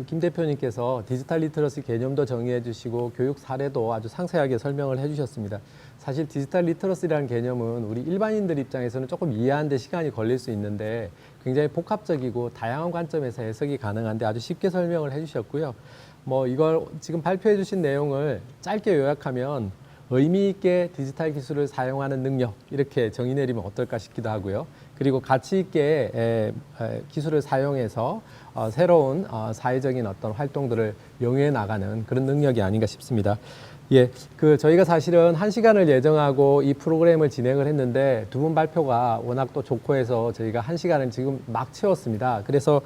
김 대표님께서 디지털 리터러시 개념도 정의해 주시고 교육 사례도 아주 상세하게 설명을 해 주셨습니다. 사실 디지털 리터러시라는 개념은 우리 일반인들 입장에서는 조금 이해하는 데 시간이 걸릴 수 있는데 굉장히 복합적이고 다양한 관점에서 해석이 가능한데 아주 쉽게 설명을 해 주셨고요. 뭐 이걸 지금 발표해 주신 내용을 짧게 요약하면 의미 있게 디지털 기술을 사용하는 능력, 이렇게 정의 내리면 어떨까 싶기도 하고요. 그리고 가치 있게 기술을 사용해서 새로운 사회적인 어떤 활동들을 영위해 나가는 그런 능력이 아닌가 싶습니다. 예, 저희가 사실은 1시간을 예정하고 이 프로그램을 진행을 했는데 두 분 발표가 워낙 또 좋고 해서 저희가 1시간을 지금 막 채웠습니다. 그래서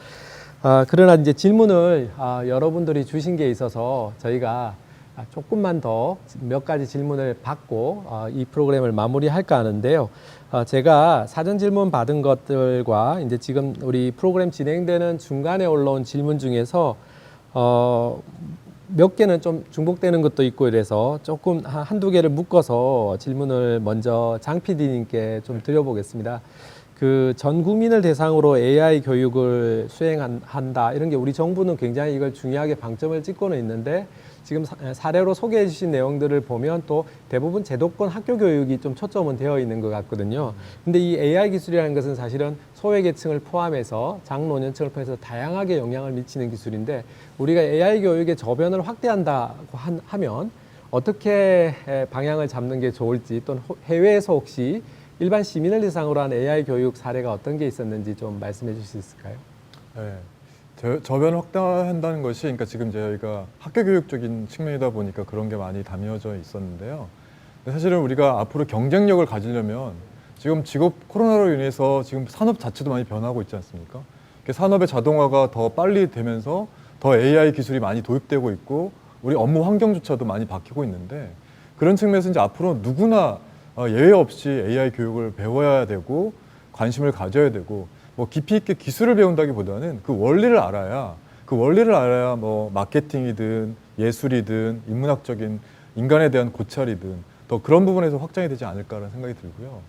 그러나 이제 질문을 여러분들이 주신 게 있어서 저희가 조금만 더 몇 가지 질문을 받고 이 프로그램을 마무리할까 하는데요. 제가 사전 질문 받은 것들과 이제 지금 우리 프로그램 진행되는 중간에 올라온 질문 중에서 몇 개는 좀 중복되는 것도 있고 이래서 조금 한두 개를 묶어서 질문을 먼저 장 PD님께 좀 드려보겠습니다. 그 전 국민을 대상으로 AI 교육을 수행한다 이런 게 우리 정부는 굉장히 이걸 중요하게 방점을 찍고는 있는데 지금 사례로 소개해 주신 내용들을 보면 또 대부분 제도권 학교 교육이 좀 초점은 되어 있는 것 같거든요. 근데 이 AI 기술이라는 것은 사실은 소외계층을 포함해서 장노년층을 포함해서 다양하게 영향을 미치는 기술인데 우리가 AI 교육의 저변을 확대한다고 하면 어떻게 방향을 잡는 게 좋을지 또는 해외에서 혹시 일반 시민을 대상으로 한 AI 교육 사례가 어떤 게 있었는지 좀 말씀해 주실 수 있을까요? 네. 저변을 확대한다는 것이 그러니까 지금 저희가 학교 교육적인 측면이다 보니까 그런 게 많이 담겨져 있었는데요. 근데 사실은 우리가 앞으로 경쟁력을 가지려면 지금 직업 코로나로 인해서 지금 산업 자체도 많이 변하고 있지 않습니까? 산업의 자동화가 더 빨리 되면서 더 AI 기술이 많이 도입되고 있고 우리 업무 환경조차도 많이 바뀌고 있는데 그런 측면에서 이제 앞으로 누구나 예외 없이 AI 교육을 배워야 되고 관심을 가져야 되고 뭐 깊이 있게 기술을 배운다기보다는 그 원리를 알아야 뭐 마케팅이든 예술이든 인문학적인 인간에 대한 고찰이든 더 그런 부분에서 확장이 되지 않을까라는 생각이 들고요.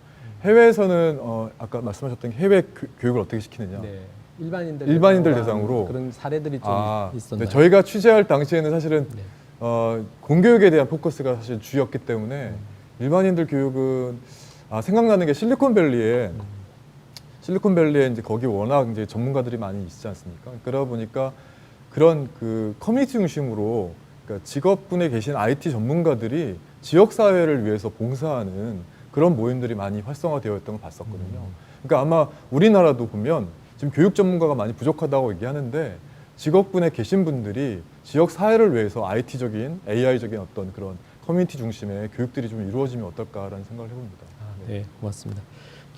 해외에서는 아까 말씀하셨던 해외 교육을 어떻게 시키느냐. 네. 일반인들 대상으로 그런 사례들이 좀 있었나요? 네, 저희가 취재할 당시에는 사실은 공교육에 대한 포커스가 사실 주였기 때문에 일반인들 교육은 생각나는 게 실리콘밸리에 이제 거기 워낙 이제 전문가들이 많이 있지 않습니까? 그러다 보니까 그런 그 커뮤니티 중심으로 그러니까 직업군에 계신 IT 전문가들이 지역 사회를 위해서 봉사하는 그런 모임들이 많이 활성화되어 있던 걸 봤었거든요. 그러니까 아마 우리나라도 보면 지금 교육 전문가가 많이 부족하다고 얘기하는데 직업군에 계신 분들이 지역 사회를 위해서 IT적인 AI적인 어떤 그런 커뮤니티 중심의 교육들이 좀 이루어지면 어떨까라는 생각을 해봅니다. 네, 고맙습니다.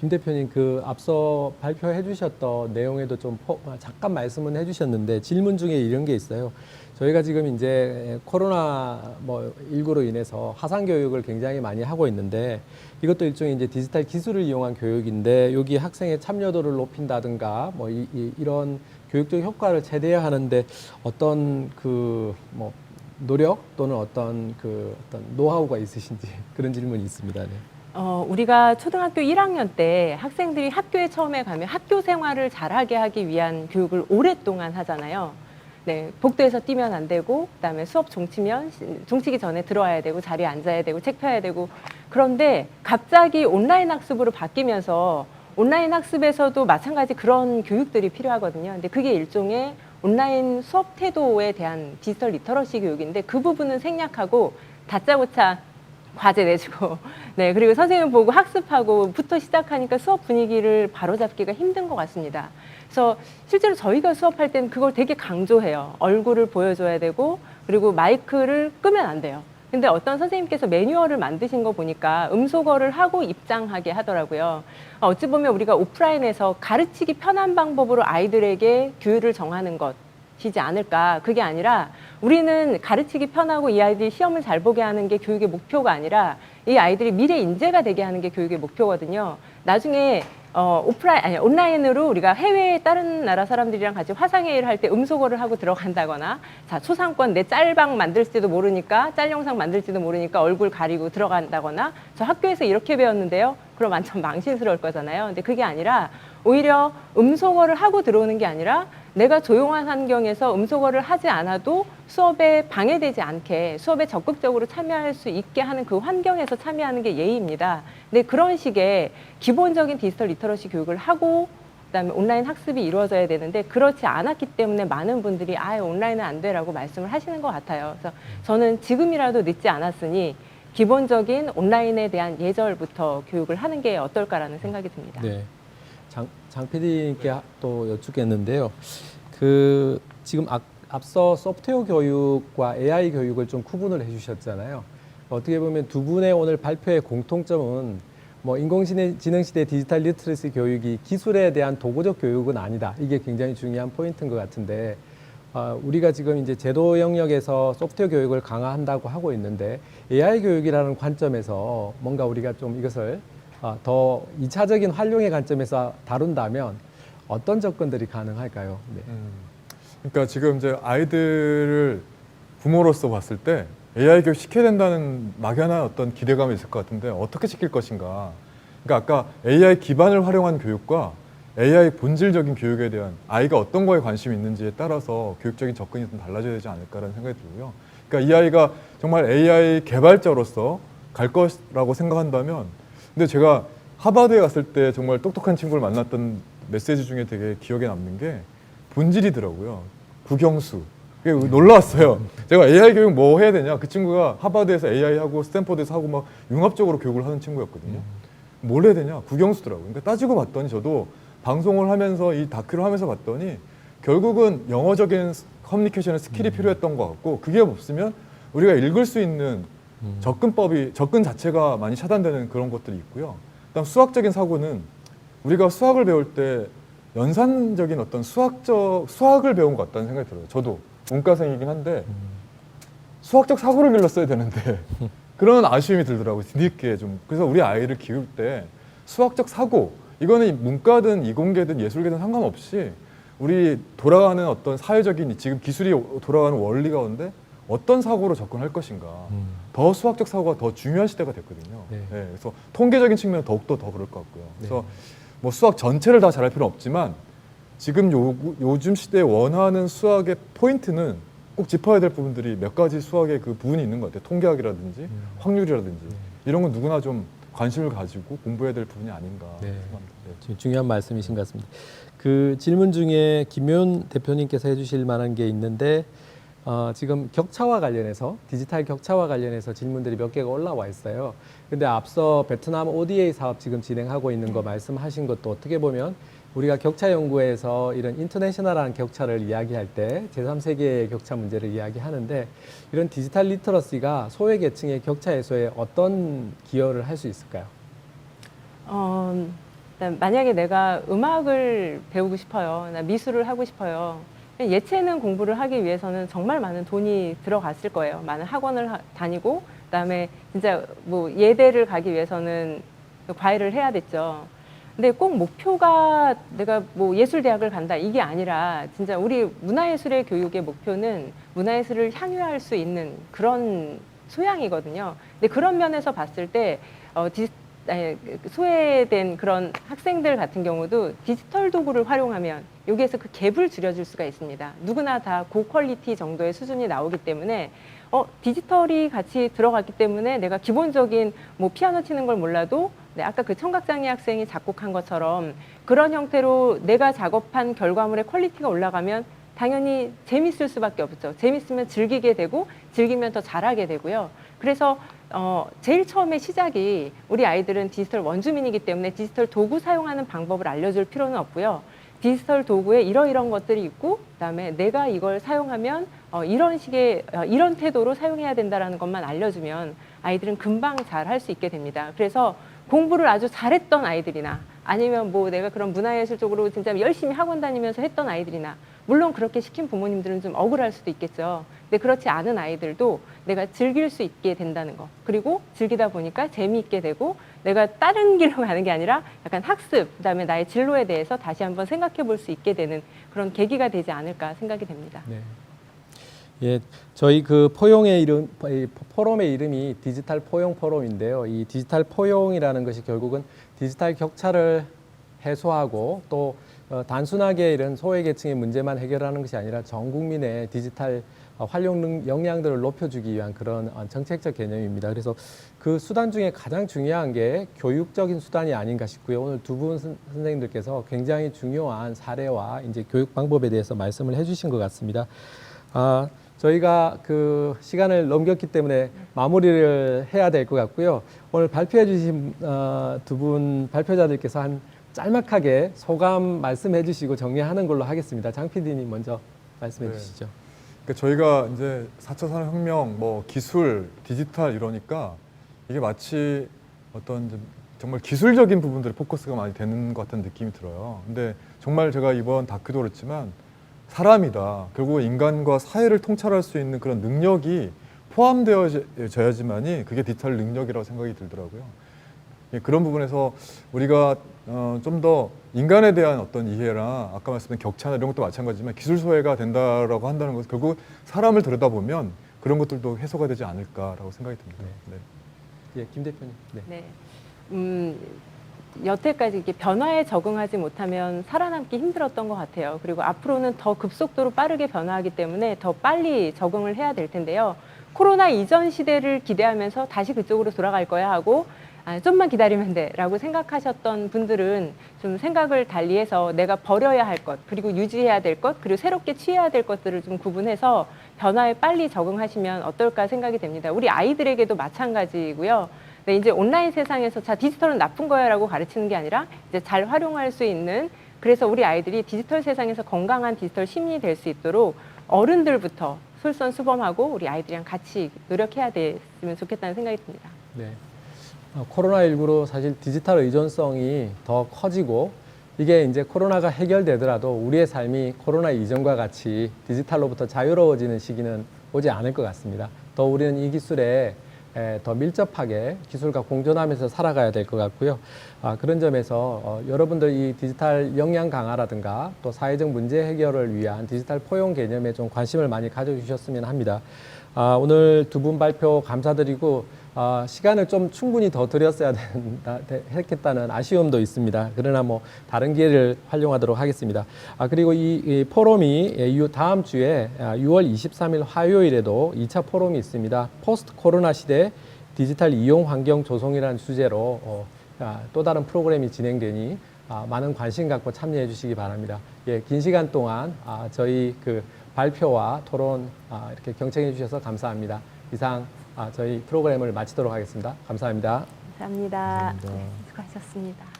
김 대표님, 그 앞서 발표해 주셨던 내용에도 좀 잠깐 말씀은 해주셨는데 질문 중에 이런 게 있어요. 저희가 지금 이제 코로나 19로 인해서 화상 교육을 굉장히 많이 하고 있는데 이것도 일종의 이제 디지털 기술을 이용한 교육인데 여기 학생의 참여도를 높인다든가 이런 교육적 효과를 최대화하는데 어떤 노력 또는 어떤 노하우가 있으신지 그런 질문이 있습니다. 네. 우리가 초등학교 1학년 때 학생들이 학교에 처음에 가면 학교 생활을 잘하게 하기 위한 교육을 오랫동안 하잖아요. 네, 복도에서 뛰면 안 되고, 그다음에 수업 종치기 전에 들어와야 되고, 자리에 앉아야 되고, 책 펴야 되고. 그런데 갑자기 온라인 학습으로 바뀌면서 온라인 학습에서도 마찬가지 그런 교육들이 필요하거든요. 근데 그게 일종의 온라인 수업 태도에 대한 디지털 리터러시 교육인데 그 부분은 생략하고 다짜고짜 과제 내주고, 네, 그리고 선생님 보고 학습하고부터 시작하니까 수업 분위기를 바로잡기가 힘든 것 같습니다. 그래서 실제로 저희가 수업할 때는 그걸 되게 강조해요. 얼굴을 보여줘야 되고, 그리고 마이크를 끄면 안 돼요. 근데 어떤 선생님께서 매뉴얼을 만드신 거 보니까 음소거를 하고 입장하게 하더라고요. 어찌 보면 우리가 오프라인에서 가르치기 편한 방법으로 아이들에게 규율을 정하는 것이지 않을까. 그게 아니라 우리는 가르치기 편하고 이 아이들이 시험을 잘 보게 하는 게 교육의 목표가 아니라 이 아이들이 미래 인재가 되게 하는 게 교육의 목표거든요. 나중에 온라인으로 우리가 해외 다른 나라 사람들이랑 같이 화상회의를 할 때 음소거를 하고 들어간다거나, 자, 초상권 내 짤방 만들지도 모르니까, 짤 영상 만들지도 모르니까 얼굴 가리고 들어간다거나, 저 학교에서 이렇게 배웠는데요. 그럼 완전 망신스러울 거잖아요. 근데 그게 아니라 오히려 음소거를 하고 들어오는 게 아니라 내가 조용한 환경에서 음소거를 하지 않아도 수업에 방해되지 않게 수업에 적극적으로 참여할 수 있게 하는 그 환경에서 참여하는 게 예의입니다. 근데 그런 식의 기본적인 디지털 리터러시 교육을 하고 그다음에 온라인 학습이 이루어져야 되는데 그렇지 않았기 때문에 많은 분들이 온라인은 안 돼라고 말씀을 하시는 것 같아요. 그래서 저는 지금이라도 늦지 않았으니 기본적인 온라인에 대한 예절부터 교육을 하는 게 어떨까라는 생각이 듭니다. 네. 장 PD님께 또 여쭙겠는데요. 지금 앞서 소프트웨어 교육과 AI 교육을 좀 구분을 해주셨잖아요. 어떻게 보면 두 분의 오늘 발표의 공통점은 인공지능 시대 디지털 리터러시 교육이 기술에 대한 도구적 교육은 아니다. 이게 굉장히 중요한 포인트인 것 같은데 우리가 지금 이제 제도 영역에서 소프트웨어 교육을 강화한다고 하고 있는데 AI 교육이라는 관점에서 뭔가 우리가 좀 이것을 더 2차적인 활용의 관점에서 다룬다면 어떤 접근들이 가능할까요? 네. 그러니까 지금 이제 아이들을 부모로서 봤을 때 AI 교육 시켜야 된다는 막연한 어떤 기대감이 있을 것 같은데 어떻게 시킬 것인가. 그러니까 아까 AI 기반을 활용한 교육과 AI 본질적인 교육에 대한 아이가 어떤 거에 관심이 있는지에 따라서 교육적인 접근이 좀 달라져야 되지 않을까라는 생각이 들고요. 그러니까 이 아이가 정말 AI 개발자로서 갈 거라고 생각한다면, 근데 제가 하버드에 갔을 때 정말 똑똑한 친구를 만났던 메시지 중에 되게 기억에 남는 게 본질이더라고요. 국영수. 그게 놀라웠어요. 제가 AI 교육 뭐 해야 되냐? 그 친구가 하버드에서 AI 하고 스탠포드에서 하고 막 융합적으로 교육을 하는 친구였거든요. 뭘 해야 되냐? 국영수더라고요. 그러니까 따지고 봤더니 저도 방송을 하면서 이 다큐를 하면서 봤더니 결국은 영어적인 커뮤니케이션의 스킬이 필요했던 것 같고, 그게 없으면 우리가 읽을 수 있는 접근 자체가 많이 차단되는 그런 것들이 있고요. 그다음 수학적인 사고는 우리가 수학을 배울 때 연산적인 어떤 수학을 배운 것 같다는 생각이 들어요. 저도 문과생이긴 한데 수학적 사고를 길렀어야 되는데 그런 아쉬움이 들더라고요. 뒤늦게 좀. 그래서 우리 아이를 키울 때 수학적 사고, 이거는 문과든 이공계든 예술계든 상관없이 우리 돌아가는 어떤 사회적인 지금 기술이 돌아가는 원리 가운데 어떤 사고로 접근할 것인가. 더 수학적 사고가 더 중요한 시대가 됐거든요. 네. 네, 그래서 통계적인 측면은 더욱더 더 그럴 것 같고요. 그래서 뭐 수학 전체를 다 잘할 필요는 없지만 지금 요즘 시대에 원하는 수학의 포인트는 꼭 짚어야 될 부분들이 몇 가지 수학의 그 부분이 있는 것 같아요. 통계학이라든지 확률이라든지 이런 건 누구나 좀 관심을 가지고 공부해야 될 부분이 아닌가 생각합니다. 네. 중요한 말씀이신 것 같습니다. 그 질문 중에 김효은 대표님께서 해주실 만한 게 있는데 지금 격차와 관련해서 디지털 격차와 관련해서 질문들이 몇 개가 올라와 있어요. 근데 앞서 베트남 ODA 사업 지금 진행하고 있는 거 말씀하신 것도 어떻게 보면 우리가 격차 연구에서 이런 인터내셔널한 격차를 이야기할 때 제3세계의 격차 문제를 이야기하는데 이런 디지털 리터러시가 소외계층의 격차 해소에 어떤 기여를 할 수 있을까요? 만약에 내가 음악을 배우고 싶어요. 나 미술을 하고 싶어요. 예체능 공부를 하기 위해서는 정말 많은 돈이 들어갔을 거예요. 많은 학원을 다니고 그다음에 진짜 뭐 예대를 가기 위해서는 과외를 해야 됐죠. 근데 꼭 목표가 내가 뭐 예술대학을 간다 이게 아니라 진짜 우리 문화예술의 교육의 목표는 문화예술을 향유할 수 있는 그런 소양이거든요. 근데 그런 면에서 봤을 때 소외된 그런 학생들 같은 경우도 디지털 도구를 활용하면 여기에서 그 갭을 줄여줄 수가 있습니다. 누구나 다 고퀄리티 정도의 수준이 나오기 때문에 디지털이 같이 들어갔기 때문에 내가 기본적인 뭐 피아노 치는 걸 몰라도 아까 그 청각장애 학생이 작곡한 것처럼 그런 형태로 내가 작업한 결과물의 퀄리티가 올라가면 당연히 재밌을 수밖에 없죠. 재밌으면 즐기게 되고 즐기면 더 잘하게 되고요. 그래서 제일 처음에 시작이 우리 아이들은 디지털 원주민이기 때문에 디지털 도구 사용하는 방법을 알려줄 필요는 없고요. 디지털 도구에 이러이런 것들이 있고 그다음에 내가 이걸 사용하면 이런 식의 이런 태도로 사용해야 된다라는 것만 알려주면 아이들은 금방 잘 할 수 있게 됩니다. 그래서 공부를 아주 잘했던 아이들이나 아니면 뭐 내가 그런 문화예술 쪽으로 진짜 열심히 학원 다니면서 했던 아이들이나 물론 그렇게 시킨 부모님들은 좀 억울할 수도 있겠죠. 근데 그렇지 않은 아이들도 내가 즐길 수 있게 된다는 거. 그리고 즐기다 보니까 재미있게 되고 내가 다른 길로 가는 게 아니라 약간 학습, 그다음에 나의 진로에 대해서 다시 한번 생각해 볼 수 있게 되는 그런 계기가 되지 않을까 생각이 됩니다. 네. 예, 저희 그 포용의 이름, 포럼의 이름이 디지털 포용 포럼인데요. 이 디지털 포용이라는 것이 결국은 디지털 격차를 해소하고 또 단순하게 이런 소외계층의 문제만 해결하는 것이 아니라 전 국민의 디지털 활용 역량들을 높여주기 위한 그런 정책적 개념입니다. 그래서 그 수단 중에 가장 중요한 게 교육적인 수단이 아닌가 싶고요. 오늘 두 분 선생님들께서 굉장히 중요한 사례와 이제 교육 방법에 대해서 말씀을 해주신 것 같습니다. 저희가 그 시간을 넘겼기 때문에 마무리를 해야 될 것 같고요. 오늘 발표해 주신 두 분 발표자들께서 한 짤막하게 소감 말씀해 주시고 정리하는 걸로 하겠습니다. 장 PD님 먼저 말씀해 주시죠. 그러니까 저희가 이제 4차 산업혁명, 뭐 기술, 디지털 이러니까 이게 마치 어떤 정말 기술적인 부분들에 포커스가 많이 되는 것 같은 느낌이 들어요. 근데 정말 제가 이번 다큐도 그렇지만 사람이다. 결국 인간과 사회를 통찰할 수 있는 그런 능력이 포함되어져야지만이 그게 디지털 능력이라고 생각이 들더라고요. 그런 부분에서 우리가 좀 더 인간에 대한 어떤 이해나 아까 말씀드린 격차나 이런 것도 마찬가지지만 기술 소외가 된다라고 한다는 것은 결국 사람을 들여다보면 그런 것들도 해소가 되지 않을까라고 생각이 듭니다. 네. 예, 김 대표님. 네. 네. 여태까지 이렇게 변화에 적응하지 못하면 살아남기 힘들었던 것 같아요. 그리고 앞으로는 더 급속도로 빠르게 변화하기 때문에 더 빨리 적응을 해야 될 텐데요. 코로나 이전 시대를 기대하면서 다시 그쪽으로 돌아갈 거야 하고 좀만 기다리면 돼 라고 생각하셨던 분들은 좀 생각을 달리해서 내가 버려야 할 것, 그리고 유지해야 될 것, 그리고 새롭게 취해야 될 것들을 좀 구분해서 변화에 빨리 적응하시면 어떨까 생각이 됩니다. 우리 아이들에게도 마찬가지고요. 네, 이제 온라인 세상에서 자, 디지털은 나쁜 거야 라고 가르치는 게 아니라 이제 잘 활용할 수 있는, 그래서 우리 아이들이 디지털 세상에서 건강한 디지털 시민이 될 수 있도록 어른들부터 솔선수범하고 우리 아이들이랑 같이 노력해야 됐으면 좋겠다는 생각이 듭니다. 네. 코로나19로 사실 디지털 의존성이 더 커지고 이게 이제 코로나가 해결되더라도 우리의 삶이 코로나 이전과 같이 디지털로부터 자유로워지는 시기는 오지 않을 것 같습니다. 더 우리는 이 기술에 더 밀접하게 기술과 공존하면서 살아가야 될 것 같고요. 그런 점에서 여러분들 이 디지털 역량 강화라든가 또 사회적 문제 해결을 위한 디지털 포용 개념에 좀 관심을 많이 가져주셨으면 합니다. 오늘 두 분 발표 감사드리고 시간을 좀 충분히 더 드렸어야 했겠다는 아쉬움도 있습니다. 그러나 뭐 다른 기회를 활용하도록 하겠습니다. 그리고 이 포럼이 다음 주에 6월 23일 화요일에도 2차 포럼이 있습니다. 포스트 코로나 시대 디지털 이용 환경 조성이라는 주제로 또 다른 프로그램이 진행되니 많은 관심 갖고 참여해 주시기 바랍니다. 예, 긴 시간 동안 저희 그 발표와 토론 이렇게 경청해 주셔서 감사합니다. 이상 저희 프로그램을 마치도록 하겠습니다. 감사합니다. 감사합니다. 수고하셨습니다.